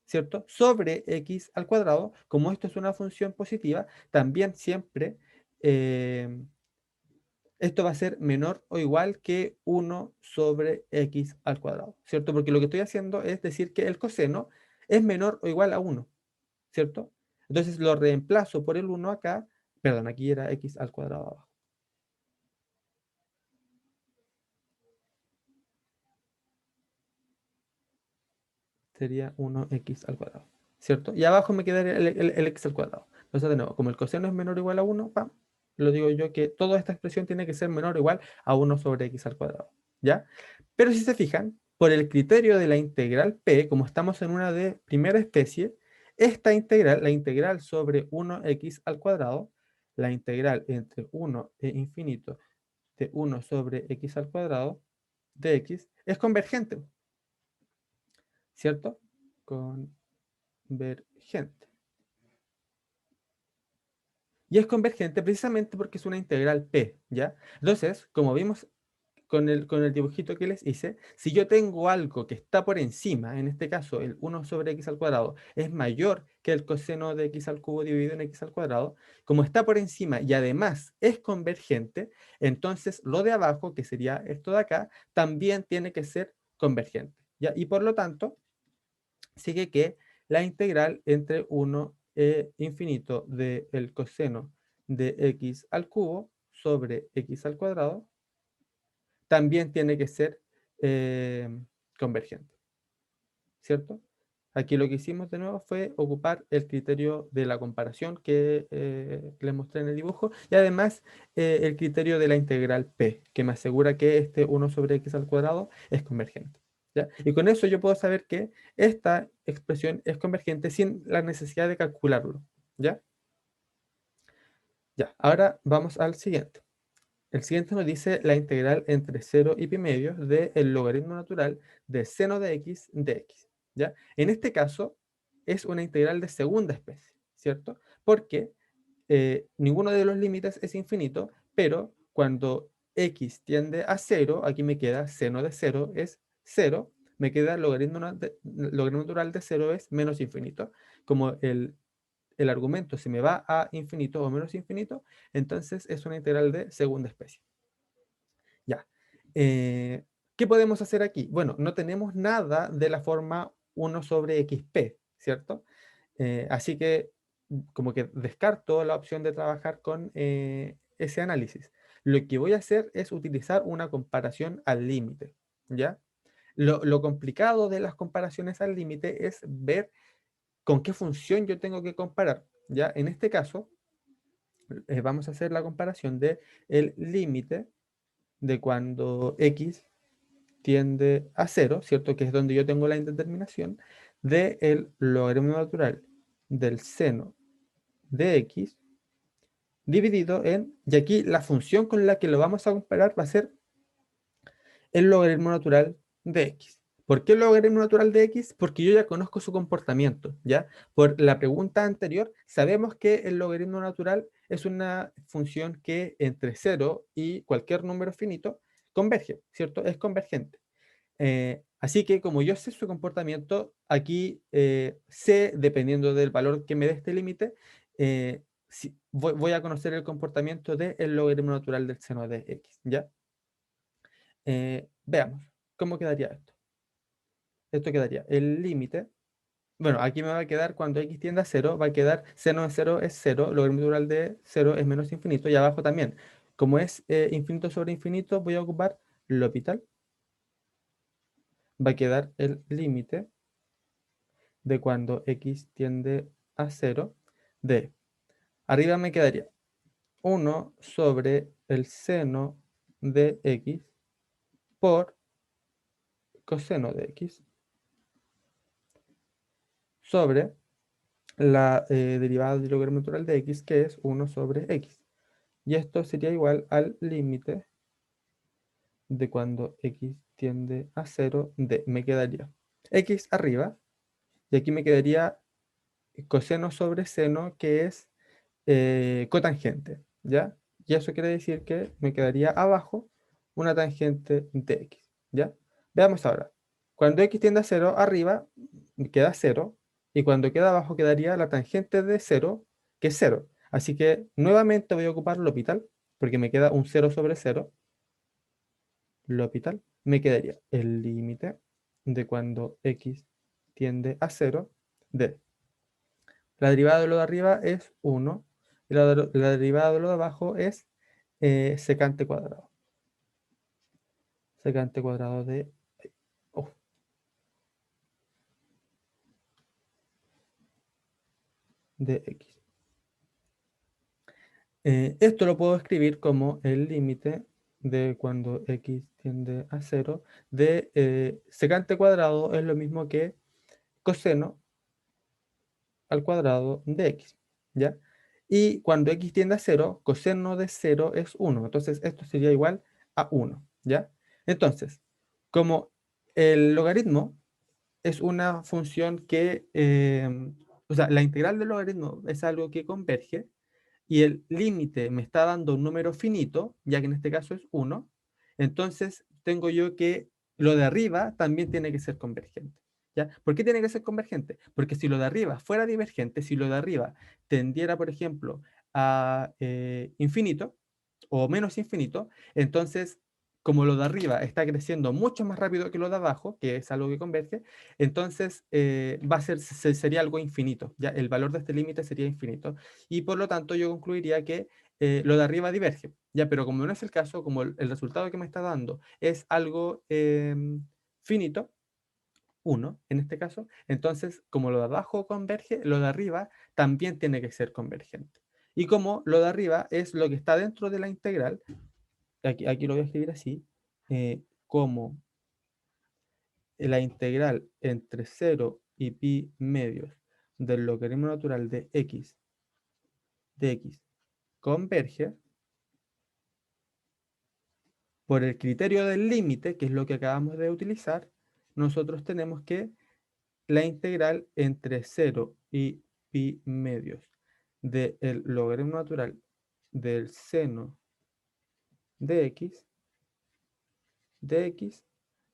¿cierto? Sobre x al cuadrado, como esto es una función positiva, también siempre esto va a ser menor o igual que 1 sobre x al cuadrado, ¿cierto? Porque lo que estoy haciendo es decir que el coseno es menor o igual a 1, ¿cierto? Entonces lo reemplazo por el 1 acá, perdón, aquí era x al cuadrado abajo. Sería 1x al cuadrado, ¿cierto? Y abajo me quedaría el x al cuadrado. Entonces, de nuevo, como el coseno es menor o igual a 1, ¡pam! Lo digo yo que toda esta expresión tiene que ser menor o igual a 1 sobre x al cuadrado, ¿ya? Pero si se fijan, por el criterio de la integral p, como estamos en una de primera especie, esta integral, la integral sobre 1x al cuadrado, la integral entre 1 e infinito de 1 sobre x al cuadrado de x, es convergente, ¿cierto? Convergente. Y es convergente precisamente porque es una integral p, ¿ya? Entonces, como vimos con el dibujito que les hice, si yo tengo algo que está por encima, en este caso el 1 sobre x al cuadrado, es mayor que el coseno de x al cubo dividido en x al cuadrado, como está por encima y además es convergente, entonces lo de abajo, que sería esto de acá, también tiene que ser convergente, ¿ya? Y por lo tanto, sigue que la integral entre 1 e infinito del coseno de x al cubo sobre x al cuadrado también tiene que ser eh, convergente, ¿cierto? Aquí lo que hicimos de nuevo fue ocupar el criterio de la comparación que les mostré en el dibujo y además el criterio de la integral p, que me asegura que este 1 sobre x al cuadrado es convergente, ¿ya? Y con eso yo puedo saber que esta expresión es convergente sin la necesidad de calcularlo, ¿ya? Ya, ahora vamos al siguiente. El siguiente nos dice la integral entre 0 y pi medios del logaritmo natural de seno de x, ¿ya? En este caso es una integral de segunda especie, ¿cierto? Porque ninguno de los límites es infinito, pero cuando x tiende a 0, aquí me queda seno de 0 es 0, me queda logaritmo natural de 0 es menos infinito. Como el argumento se me va a infinito o menos infinito, entonces es una integral de segunda especie. Ya. Eh, ¿Qué podemos hacer aquí? Bueno, no tenemos nada de la forma 1 sobre xp, ¿cierto? Así que como que descarto la opción de trabajar con ese análisis. Lo que voy a hacer es utilizar una comparación al límite, ¿ya? Lo complicado de las comparaciones al límite es ver con qué función yo tengo que comparar, ¿ya? En este caso, vamos a hacer la comparación de el límite de cuando x tiende a 0, ¿cierto? Que es donde yo tengo la indeterminación del logaritmo natural del seno de x dividido y aquí la función con la que lo vamos a comparar va a ser el logaritmo natural de x. ¿Por qué el logaritmo natural de x? Porque yo ya conozco su comportamiento, ¿ya? Por la pregunta anterior, sabemos que el logaritmo natural es una función que entre 0 y cualquier número finito converge, ¿cierto? Es convergente. Así que como yo sé su comportamiento, aquí sé, dependiendo del valor que me dé este límite, si voy a conocer el comportamiento del logaritmo natural del seno de x, ¿ya? Veamos, ¿cómo quedaría esto? Esto quedaría el límite. Bueno, aquí me va a quedar cuando x tiende a 0, va a quedar seno de 0 es 0, logaritmo natural de 0 es menos infinito, y abajo también. Como es infinito sobre infinito, voy a ocupar L'Hopital. Va a quedar el límite de cuando x tiende a 0 de, arriba me quedaría 1 sobre el seno de x por coseno de x sobre la derivada del logaritmo natural de x, que es 1 sobre x. Y esto sería igual al límite de cuando x tiende a 0 de, me quedaría x arriba, y aquí me quedaría coseno sobre seno, que es cotangente, ¿ya? Y eso quiere decir que me quedaría abajo una tangente de x, ¿ya? Veamos ahora. Cuando x tiende a 0, arriba queda 0, y cuando queda abajo quedaría la tangente de 0, que es 0. Así que nuevamente voy a ocupar L'Hopital. porque me queda un 0 sobre 0, L'Hopital, me quedaría el límite de cuando x tiende a 0 de la derivada de lo de arriba es 1 y la derivada de lo de abajo es secante cuadrado. Secante cuadrado de, oh, de x. Esto lo puedo escribir como el límite de cuando x tiende a 0 de secante cuadrado es lo mismo que coseno al cuadrado de x, ¿ya? Y cuando x tiende a 0, coseno de 0 es 1. Entonces esto sería igual a 1, ¿ya? Entonces, como el logaritmo es una función que, o sea, la integral del logaritmo es algo que converge, y el límite me está dando un número finito, ya que en este caso es 1, entonces tengo yo que lo de arriba también tiene que ser convergente. ¿Ya? ¿Por qué tiene que ser convergente? Porque si lo de arriba fuera divergente, si lo de arriba tendiera, por ejemplo, a infinito o menos infinito, entonces, como lo de arriba está creciendo mucho más rápido que lo de abajo, que es algo que converge, entonces va a ser, sería algo infinito. ¿Ya? El valor de este límite sería infinito y por lo tanto yo concluiría que lo de arriba diverge, ya, pero como no es el caso, como el resultado que me está dando es algo finito, 1 en este caso, entonces como lo de abajo converge, lo de arriba también tiene que ser convergente. Y como lo de arriba es lo que está dentro de la integral, aquí lo voy a escribir así, como la integral entre 0 y pi medios del logaritmo natural de x converge por el criterio del límite, que es lo que acabamos de utilizar, nosotros tenemos que la integral entre 0 y pi medios del logaritmo natural del seno de x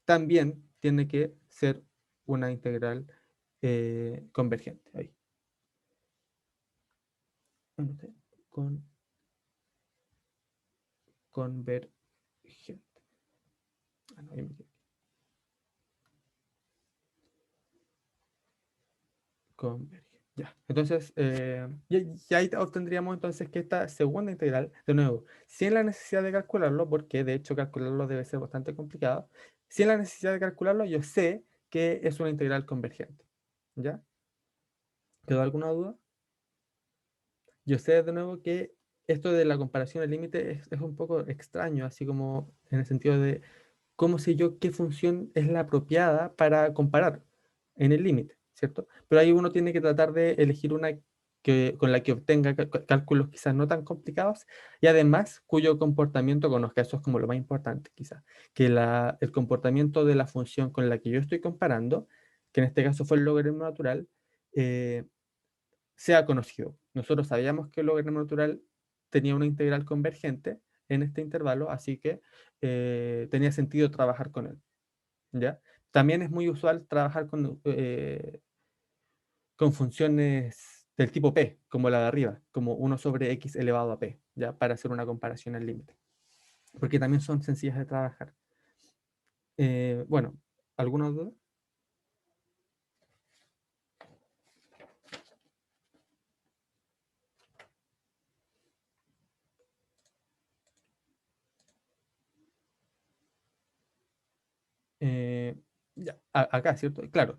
también tiene que ser una integral convergente. Ahí. Con, convergente. Ah, no, ahí me equivoqué. Converge. Ya. Entonces, ya ahí obtendríamos entonces que esta segunda integral, de nuevo, sin la necesidad de calcularlo, porque de hecho calcularlo debe ser bastante complicado, sin la necesidad de calcularlo, yo sé que es una integral convergente. ¿Ya? ¿Quedó alguna duda? Yo sé de nuevo que esto de la comparación al límite es un poco extraño, así como en el sentido de cómo sé yo qué función es la apropiada para comparar en el límite, ¿cierto? Pero ahí uno tiene que tratar de elegir una con la que obtenga cálculos quizás no tan complicados y además cuyo comportamiento conozca. Eso es como lo más importante quizás, que el comportamiento de la función con la que yo estoy comparando, que en este caso fue el logaritmo natural, eh, sea conocido. Nosotros sabíamos que el logaritmo natural tenía una integral convergente en este intervalo, así que tenía sentido trabajar con él. ¿Ya? También es muy usual trabajar con funciones del tipo p, como la de arriba, como 1 sobre x elevado a p, ¿ya? Para hacer una comparación al límite, porque también son sencillas de trabajar. Bueno, ¿alguna duda? Eh, ya, acá, ¿cierto? Claro,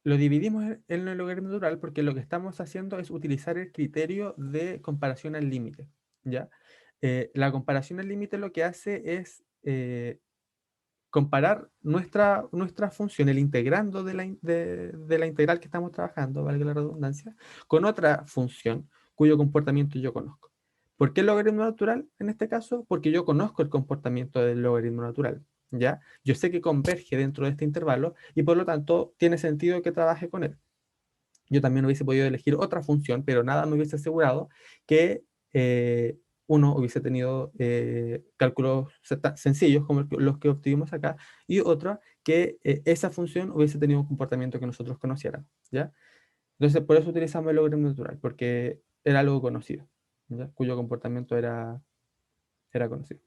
lo dividimos en el logaritmo natural porque lo que estamos haciendo es utilizar el criterio de comparación al límite, ¿ya? La comparación al límite lo que hace es comparar nuestra función, el integrando de la integral que estamos trabajando, valga la redundancia, con otra función cuyo comportamiento yo conozco. ¿Por qué el logaritmo natural en este caso? Porque yo conozco el comportamiento del logaritmo natural, ¿ya? Yo sé que converge dentro de este intervalo y por lo tanto tiene sentido que trabaje con él. Yo también hubiese podido elegir otra función, pero nada me hubiese asegurado que uno hubiese tenido cálculos sencillos como los que obtuvimos acá, y otra que esa función hubiese tenido un comportamiento que nosotros conociéramos, ¿ya? Entonces, por eso utilizamos el logaritmo natural, porque era algo conocido, ¿ya? Cuyo comportamiento era era conocido.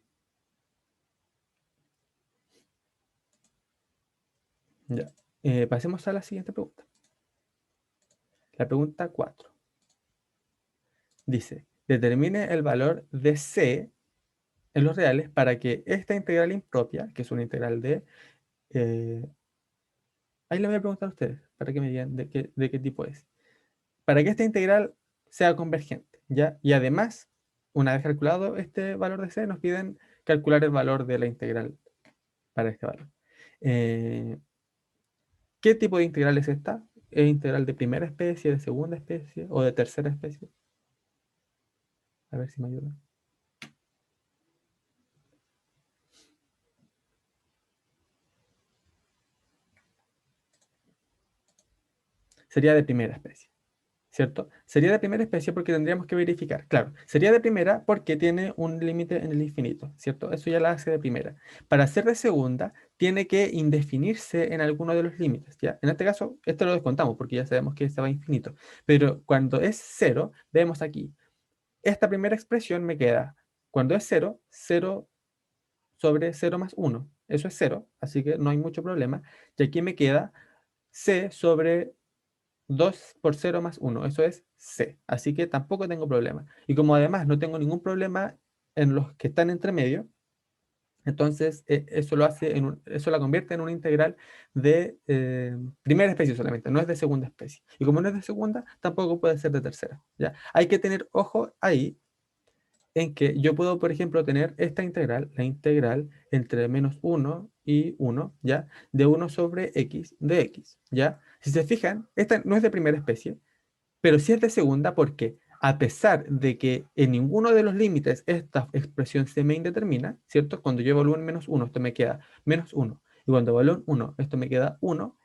Ya. Pasemos a la siguiente pregunta. La pregunta 4. Dice, determine el valor de C en los reales para que esta integral impropia, que es una integral de... ahí le voy a preguntar a ustedes, para que me digan de qué tipo es. Para que esta integral sea convergente, ¿ya? Y además, una vez calculado este valor de C, nos piden calcular el valor de la integral para este valor. ¿Qué tipo de integral es esta? ¿Es integral de primera especie, de segunda especie o de tercera especie? A ver si me ayuda. Sería de primera especie, ¿cierto? Sería de primera especie porque tendríamos que verificar. Claro, sería de primera porque tiene un límite en el infinito, ¿cierto? Eso ya la hace de primera. Para ser de segunda, tiene que indefinirse en alguno de los límites, ¿ya? En este caso, esto lo descontamos porque ya sabemos que estaba infinito. Pero cuando es cero, vemos aquí, esta primera expresión me queda, cuando es cero, 0 sobre 0 más 1. Eso es cero, así que no hay mucho problema. Y aquí me queda c sobre 2 por 0 más 1, eso es c. Así que tampoco tengo problema. Y como además no tengo ningún problema en los que están entre medio, entonces eso lo hace eso la convierte en una integral de primera especie solamente, no es de segunda especie. Y como no es de segunda, tampoco puede ser de tercera. ¿Ya? Hay que tener ojo ahí en que yo puedo, por ejemplo, tener esta integral, la integral entre menos 1 y 1, ¿ya? De 1 sobre x de x, ¿ya? Si se fijan, esta no es de primera especie, pero sí es de segunda porque a pesar de que en ninguno de los límites esta expresión se me indetermina, ¿cierto? Cuando yo evalúo en menos 1, esto me queda menos 1. Y cuando evalúo en 1, esto me queda 1.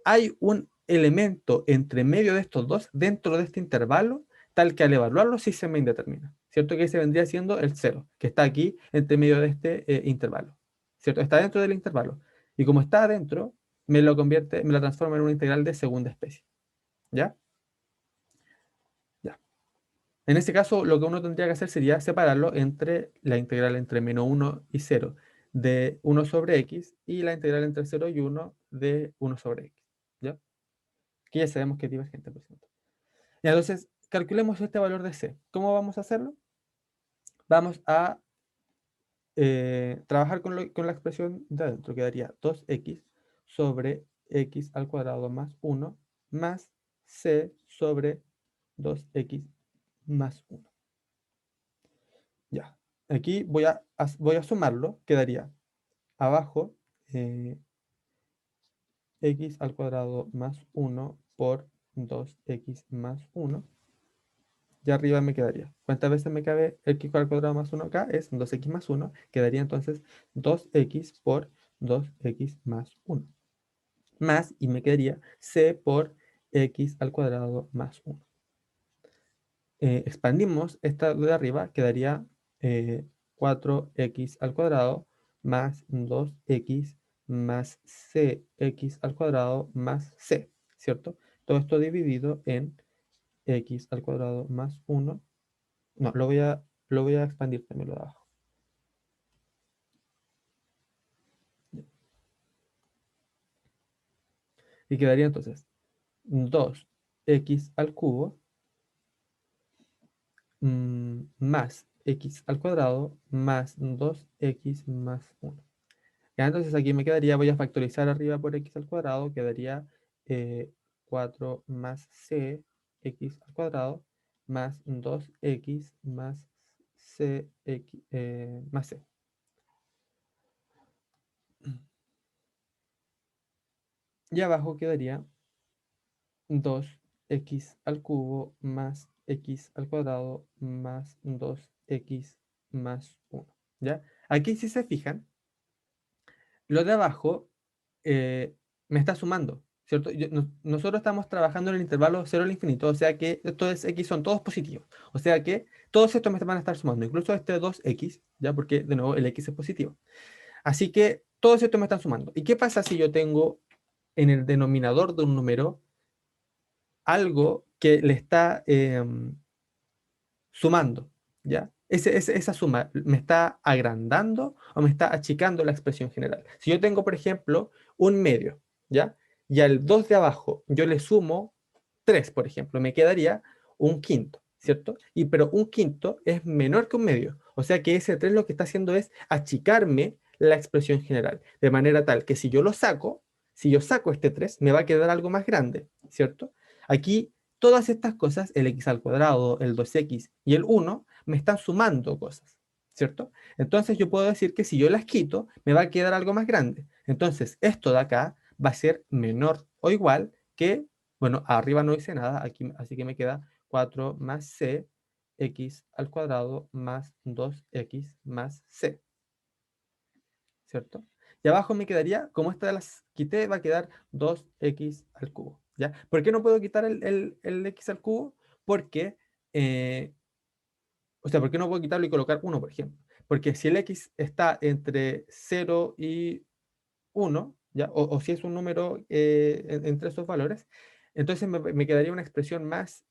Hay un elemento entre medio de estos dos dentro de este intervalo, tal que al evaluarlo sí se me indetermina, ¿cierto? Que ese vendría siendo el 0, que está aquí entre medio de este intervalo, ¿cierto? Está dentro del intervalo. Y como está adentro, me lo transforma en una integral de segunda especie, ¿ya? Ya. En este caso, lo que uno tendría que hacer sería separarlo entre la integral entre menos 1 y 0 de 1 sobre x y la integral entre 0 y 1 de 1 sobre x, ¿ya? Que ya sabemos que es divergente, por cierto. Y entonces, calculemos este valor de c. ¿Cómo vamos a hacerlo? Vamos a trabajar con la expresión de adentro. Quedaría 2x sobre x al cuadrado más 1 más c sobre 2x más 1. Ya. Aquí voy a sumarlo. Quedaría abajo x al cuadrado más 1 por 2x más 1. Y arriba me quedaría. ¿Cuántas veces me cabe x al cuadrado más 1 acá? Es 2x más 1. Quedaría entonces 2x por 2x más 1. Más, y me quedaría c por x al cuadrado más 1. Expandimos esta de arriba, quedaría 4x al cuadrado más 2x más cx al cuadrado más c, ¿cierto? Todo esto dividido en x al cuadrado más 1. No, lo voy a expandir también lo de abajo. Y quedaría entonces 2x al cubo más x al cuadrado más 2x más 1. Ya, entonces aquí me quedaría, voy a factorizar arriba por x al cuadrado, quedaría 4 más c x al cuadrado más 2x más c, más c. Y abajo quedaría 2x al cubo más x al cuadrado más 2x más 1. ¿Ya? Aquí si se fijan, lo de abajo me está sumando, ¿cierto? Nosotros estamos trabajando en el intervalo 0 al infinito, o sea que estos x son todos positivos. O sea que todos estos me van a estar sumando, incluso este 2x, ¿ya? Porque de nuevo el x es positivo. Así que todos estos me están sumando. ¿Y qué pasa si yo tengo en el denominador de un número algo que le está sumando, ¿ya? esa suma me está agrandando o me está achicando la expresión general. Si yo tengo, por ejemplo, un medio, ¿ya? Y al 2 de abajo yo le sumo 3, por ejemplo, me quedaría un quinto, ¿cierto? Pero un quinto es menor que un medio. O sea que ese 3 lo que está haciendo es achicarme la expresión general, de manera tal que si yo lo saco, si yo saco este 3 me va a quedar algo más grande, ¿cierto? Aquí todas estas cosas, el x al cuadrado, el 2x y el 1, me están sumando cosas, ¿cierto? Entonces yo puedo decir que si yo las quito, me va a quedar algo más grande. Entonces esto de acá va a ser menor o igual que, bueno, arriba no dice nada, aquí, así que me queda 4 más c, x al cuadrado más 2x más c, ¿cierto? Y abajo me quedaría, como esta las quité, va a quedar 2x al cubo, ¿ya? ¿Por qué no puedo quitar el x al cubo? Porque, eh, o sea, ¿por qué no puedo quitarlo y colocar 1, por ejemplo? Porque si el x está entre 0 y 1, ¿ya? O si es un número entre esos valores, entonces me quedaría una expresión más,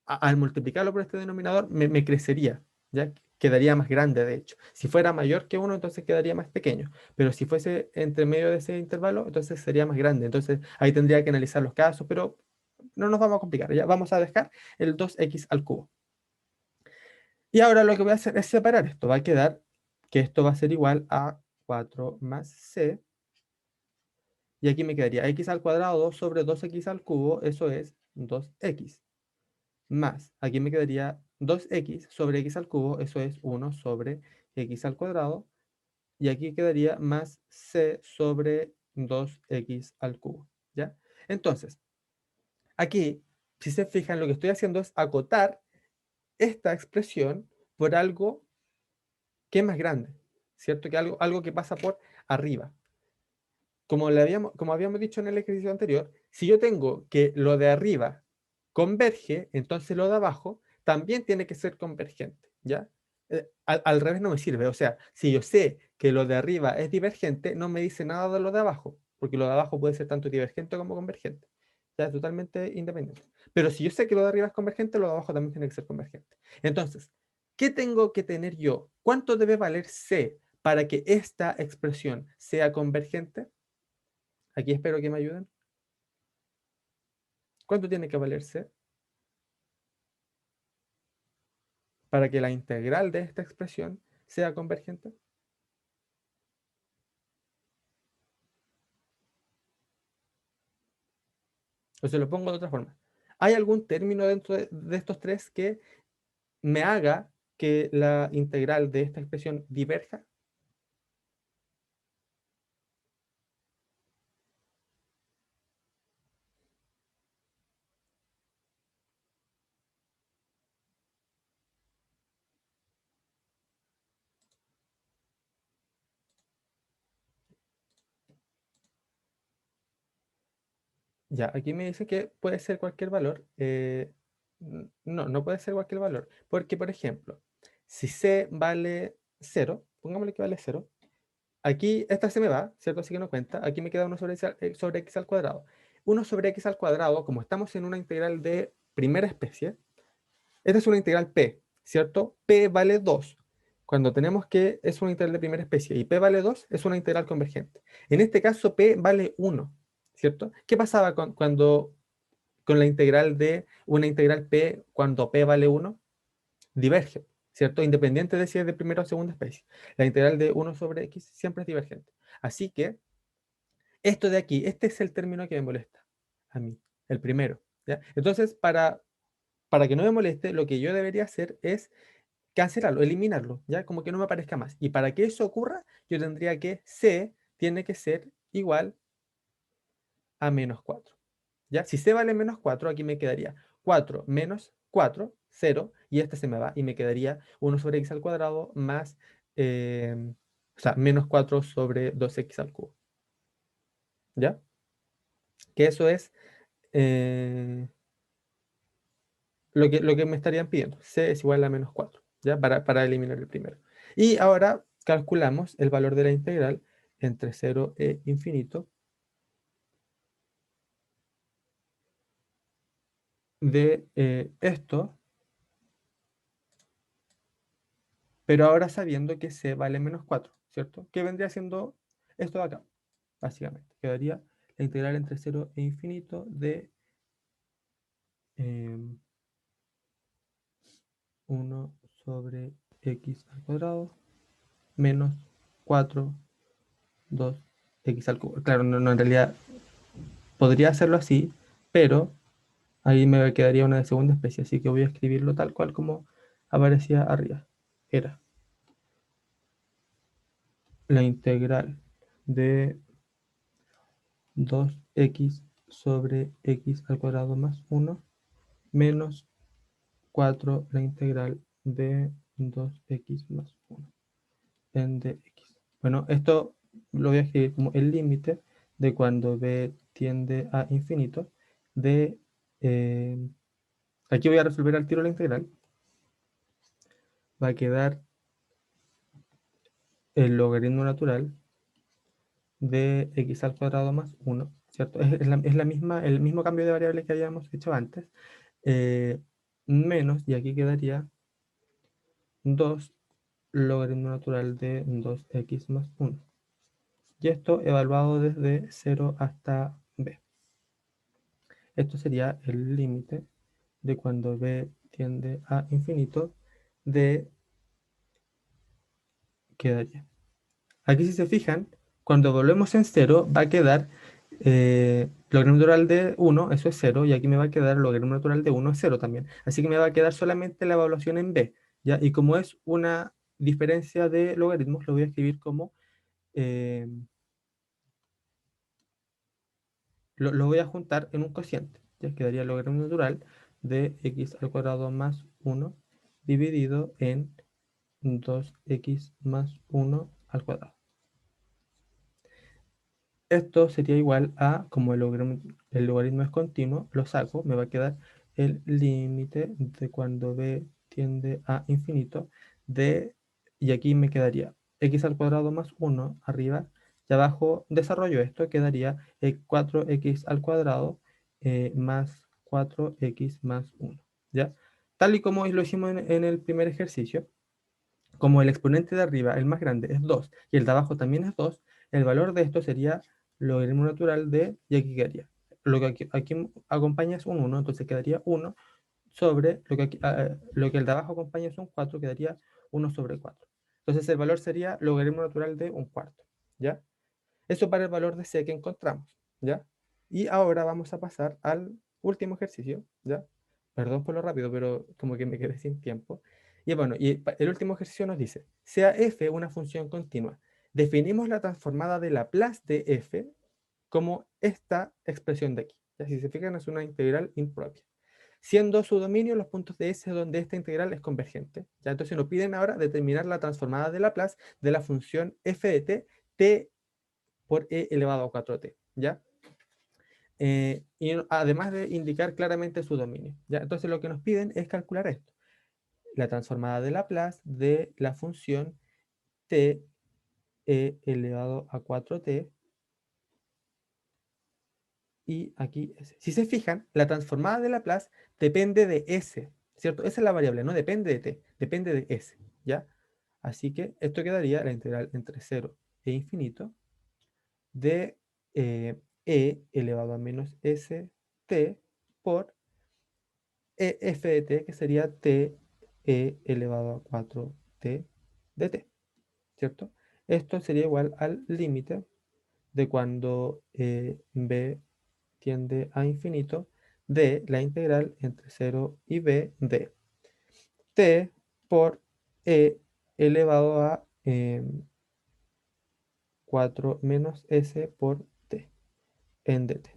al multiplicarlo por este denominador, me crecería, ¿ya? Quedaría más grande, de hecho. Si fuera mayor que 1, entonces quedaría más pequeño. Pero si fuese entre medio de ese intervalo, entonces sería más grande. Entonces ahí tendría que analizar los casos, pero no nos vamos a complicar. Ya vamos a dejar el 2x al cubo. Y ahora lo que voy a hacer es separar esto. Va a quedar que esto va a ser igual a 4 más c. Y aquí me quedaría x al cuadrado sobre 2x al cubo. Eso es 2x. Más, aquí me quedaría 2x sobre x al cubo, eso es 1 sobre x al cuadrado, y aquí quedaría más c sobre 2x al cubo, ¿ya? Entonces, aquí, si se fijan, lo que estoy haciendo es acotar esta expresión por algo que es más grande, ¿cierto? Que algo que pasa por arriba. Como habíamos dicho en el ejercicio anterior, si yo tengo que lo de arriba converge, entonces lo de abajo también tiene que ser convergente, ¿ya? Al revés no me sirve, o sea, si yo sé que lo de arriba es divergente, no me dice nada de lo de abajo, porque lo de abajo puede ser tanto divergente como convergente, ya es totalmente independiente. Pero si yo sé que lo de arriba es convergente, lo de abajo también tiene que ser convergente. Entonces, ¿qué tengo que tener yo? ¿Cuánto debe valer C para que esta expresión sea convergente? Aquí espero que me ayuden. ¿Cuánto tiene que valerse para que la integral de esta expresión sea convergente? O se lo pongo de otra forma. ¿Hay algún término dentro de estos tres que me haga que la integral de esta expresión diverja? Ya, aquí me dice que puede ser cualquier valor. No, no puede ser cualquier valor. Porque, por ejemplo, si c vale 0, pongámosle que vale 0, aquí esta se me va, ¿cierto? Así que no cuenta. Aquí me queda 1 sobre x al cuadrado. 1 sobre x al cuadrado, como estamos en una integral de primera especie, esta es una integral p, ¿cierto? P vale 2. Cuando tenemos que es una integral de primera especie y p vale 2, es una integral convergente. En este caso, p vale 1, ¿cierto? ¿Qué pasaba con la integral de una integral p cuando p vale 1? Diverge, ¿cierto? Independiente de si es de primera o segunda especie. La integral de 1 sobre x siempre es divergente. Así que esto de aquí, este es el término que me molesta a mí, el primero, ¿ya? Entonces, para que no me moleste, lo que yo debería hacer es cancelarlo, eliminarlo, ¿ya? Como que no me aparezca más. Y para que eso ocurra, yo tendría que c tiene que ser igual a menos 4, ¿ya? Si c vale menos 4, aquí me quedaría 4 menos 4, 0, y este se me va, y me quedaría 1 sobre x al cuadrado más, o sea, menos 4 sobre 2x al cubo, ¿ya? Que eso es eh, lo que me estarían pidiendo. C es igual a menos 4, ¿ya? Para eliminar el primero. Y ahora calculamos el valor de la integral entre 0 e infinito de esto pero ahora sabiendo que c vale menos 4, ¿cierto? ¿Qué vendría siendo esto de acá? Básicamente, quedaría la integral entre 0 e infinito de 1 sobre x al cuadrado menos 4, 2, x al cubo. Claro, no, en realidad podría hacerlo así, pero ahí me quedaría una de segunda especie, así que voy a escribirlo tal cual como aparecía arriba. Era la integral de 2x sobre x al cuadrado más 1 menos 4 la integral de 2x más 1 en dx. Bueno, esto lo voy a escribir como el límite de cuando b tiende a infinito de... aquí voy a resolver al tiro la integral. Va a quedar el logaritmo natural de x al cuadrado más 1, ¿cierto? Es la misma, el mismo cambio de variable que habíamos hecho antes, menos, y aquí quedaría 2 logaritmo natural de 2x más 1. Y esto evaluado desde 0 hasta b. Esto sería el límite de cuando b tiende a infinito de quedaría. Aquí si se fijan, cuando volvemos en 0 va a quedar logaritmo natural de 1, eso es 0, y aquí me va a quedar logaritmo natural de 1, es 0 también. Así que me va a quedar solamente la evaluación en b, ¿ya? Y como es una diferencia de logaritmos, lo voy a escribir como... eh, lo voy a juntar en un cociente. Ya quedaría el logaritmo natural de x al cuadrado más 1 dividido en 2x más 1 al cuadrado. Esto sería igual a, como el logaritmo es continuo, lo saco, me va a quedar el límite de cuando b tiende a infinito de, y aquí me quedaría x al cuadrado más 1 arriba, y abajo desarrollo esto, quedaría 4x al cuadrado más 4x más 1, ¿ya? Tal y como lo hicimos en el primer ejercicio, como el exponente de arriba, el más grande, es 2 y el de abajo también es 2, el valor de esto sería logaritmo natural de, y aquí quedaría. Lo que aquí acompaña es un 1, entonces quedaría 1 sobre lo que el de abajo acompaña es un 4, quedaría 1 sobre 4. Entonces el valor sería logaritmo natural de un cuarto, ¿ya? Eso para el valor de C que encontramos, ¿ya? Y ahora vamos a pasar al último ejercicio, ¿ya? Perdón por lo rápido, pero como que me quedé sin tiempo. Y bueno, el último ejercicio nos dice, sea f una función continua. Definimos la transformada de Laplace de f como esta expresión de aquí. ¿Ya? Si se fijan, es una integral impropia. Siendo su dominio los puntos de S donde esta integral es convergente. ¿Ya? Entonces nos piden ahora determinar la transformada de Laplace de la función f de t por e elevado a 4t, ¿ya? Y además de indicar claramente su dominio, ¿ya? Entonces lo que nos piden es calcular esto, la transformada de Laplace de la función t e elevado a 4t, y aquí s. Si se fijan, la transformada de Laplace depende de s, ¿cierto? Esa es la variable, no depende de t, depende de s, ¿ya? Así que esto quedaría la integral entre 0 e infinito de e elevado a menos st por f de t, que sería t e elevado a 4t de t, ¿cierto? Esto sería igual al límite de cuando b tiende a infinito de la integral entre 0 y b de t por e elevado a 4 menos s por t en dt.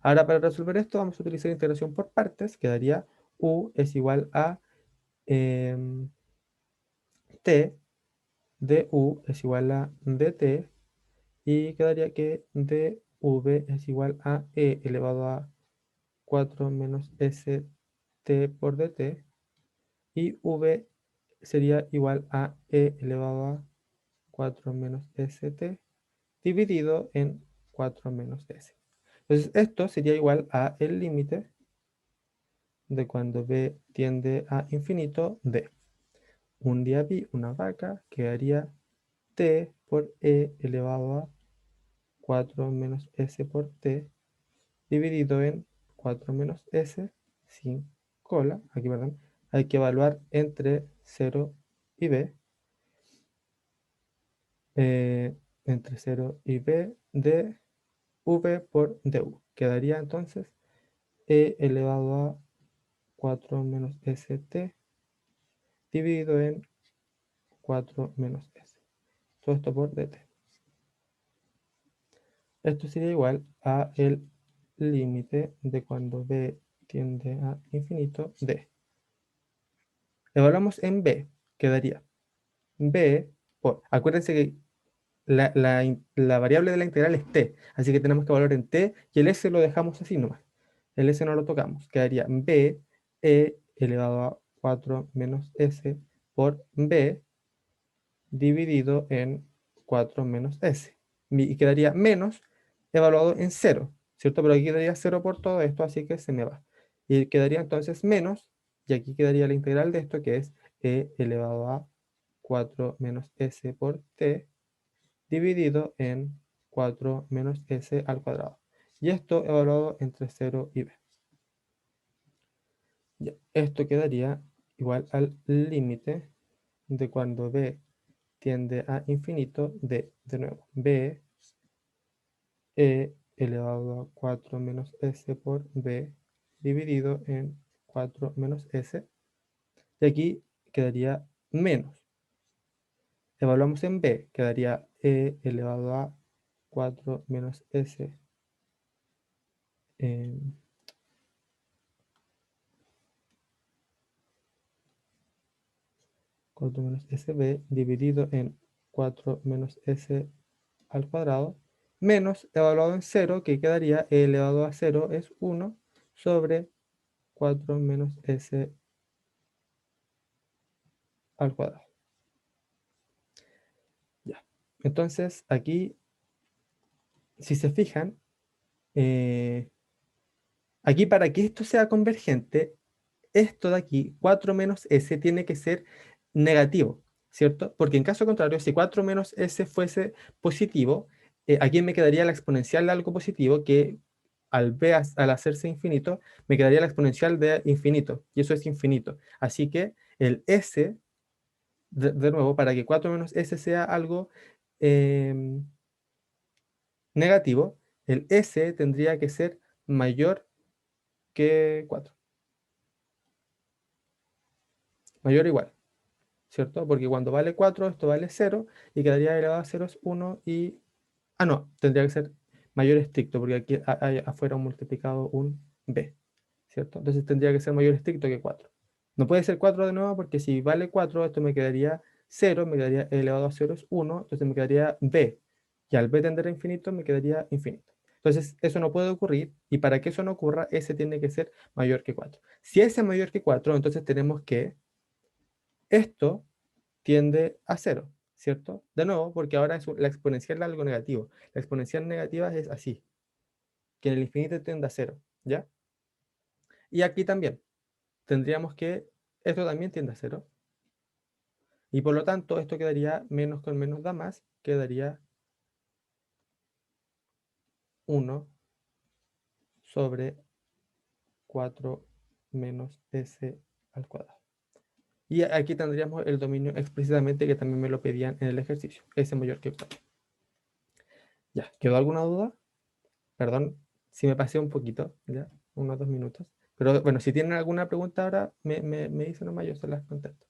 Ahora, para resolver esto, vamos a utilizar integración por partes. Quedaría u es igual a t de u es igual a dt, y quedaría que dv es igual a e elevado a 4 menos st por dt, y v sería igual a e elevado a 4 menos st dividido en 4 menos s. Entonces esto sería igual a el límite de cuando b tiende a infinito de un día pi, una vaca, quedaría t por e elevado a 4 menos s por t dividido en 4 menos s sin cola, aquí perdón, hay que evaluar entre 0 y b, entre 0 y b de v por du. Quedaría entonces e elevado a 4 menos st dividido en 4 menos s. Todo esto por dt. Esto sería igual a el límite de cuando b tiende a infinito de. Evaluamos en b, quedaría b por, acuérdense que la variable de la integral es t, así que tenemos que evaluar en t y el s lo dejamos así nomás. El s no lo tocamos, quedaría b e elevado a 4 menos s por b dividido en 4 menos s. Y quedaría menos evaluado en 0, ¿cierto? Pero aquí quedaría 0 por todo esto, así que se me va. Y quedaría entonces menos, y aquí quedaría la integral de esto, que es e elevado a 4 menos s por t dividido en 4 menos s al cuadrado. Y esto evaluado entre 0 y b. Ya, esto quedaría igual al límite de cuando b tiende a infinito de nuevo, b e elevado a 4 menos s por b dividido en 4 menos s. Y aquí quedaría menos. Evaluamos en b, quedaría e elevado a 4 menos s 4 menos sb dividido en 4 menos s al cuadrado, menos evaluado en 0, que quedaría e elevado a 0 es 1 sobre 4 menos s al cuadrado. Ya. Entonces, aquí, si se fijan, aquí para que esto sea convergente, esto de aquí, 4 menos s, tiene que ser negativo, ¿cierto? Porque en caso contrario, si 4 menos s fuese positivo, aquí me quedaría la exponencial de algo positivo que al hacerse infinito, me quedaría la exponencial de infinito, y eso es infinito. Así que el s, de nuevo, para que 4 menos s sea algo negativo, el s tendría que ser mayor que 4, mayor o igual. ¿Cierto? Porque cuando vale 4, esto vale 0 y quedaría elevado a 0 es 1 y... Ah, no, tendría que ser mayor estricto porque aquí hay afuera un multiplicado un b, ¿cierto? Entonces tendría que ser mayor estricto que 4. No puede ser 4 de nuevo porque si vale 4, esto me quedaría 0, me quedaría elevado a 0 es 1, entonces me quedaría b. Y al b tender a infinito, me quedaría infinito. Entonces, eso no puede ocurrir y para que eso no ocurra, s tiene que ser mayor que 4. Si s es mayor que 4, entonces tenemos que esto tiende a cero, ¿cierto? De nuevo, porque ahora es la exponencial de algo negativo. La exponencial negativa es así, que en el infinito tiende a cero, ¿ya? Y aquí también tendríamos que esto también tiende a cero. Y por lo tanto, esto quedaría menos con menos da más, quedaría 1 sobre 4 menos s al cuadrado. Y aquí tendríamos el dominio explícitamente que también me lo pedían en el ejercicio, s mayor que 4. ¿Ya? ¿Quedó alguna duda? Perdón si me pasé un poquito, ya, unos 2 minutos. Pero bueno, si tienen alguna pregunta ahora, me dicen nomás, yo se las contesto.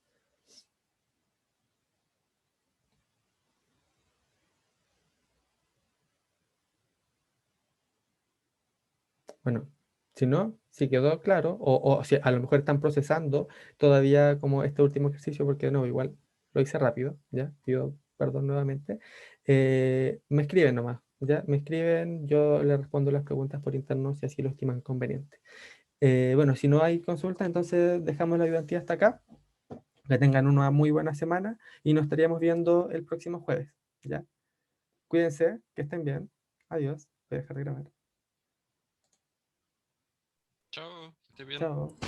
Bueno, si no, si quedó claro, o si a lo mejor están procesando todavía como este último ejercicio, porque no, igual lo hice rápido, ya, pido perdón nuevamente. Me escriben nomás, ya, me escriben, yo les respondo las preguntas por interno si así lo estiman conveniente. Bueno, si no hay consulta, entonces dejamos la ayudantía hasta acá. Que tengan una muy buena semana y nos estaríamos viendo el próximo jueves, ¿ya? Cuídense, que estén bien. Adiós. Voy a dejar de grabar. Chao, que estés bien. Chao.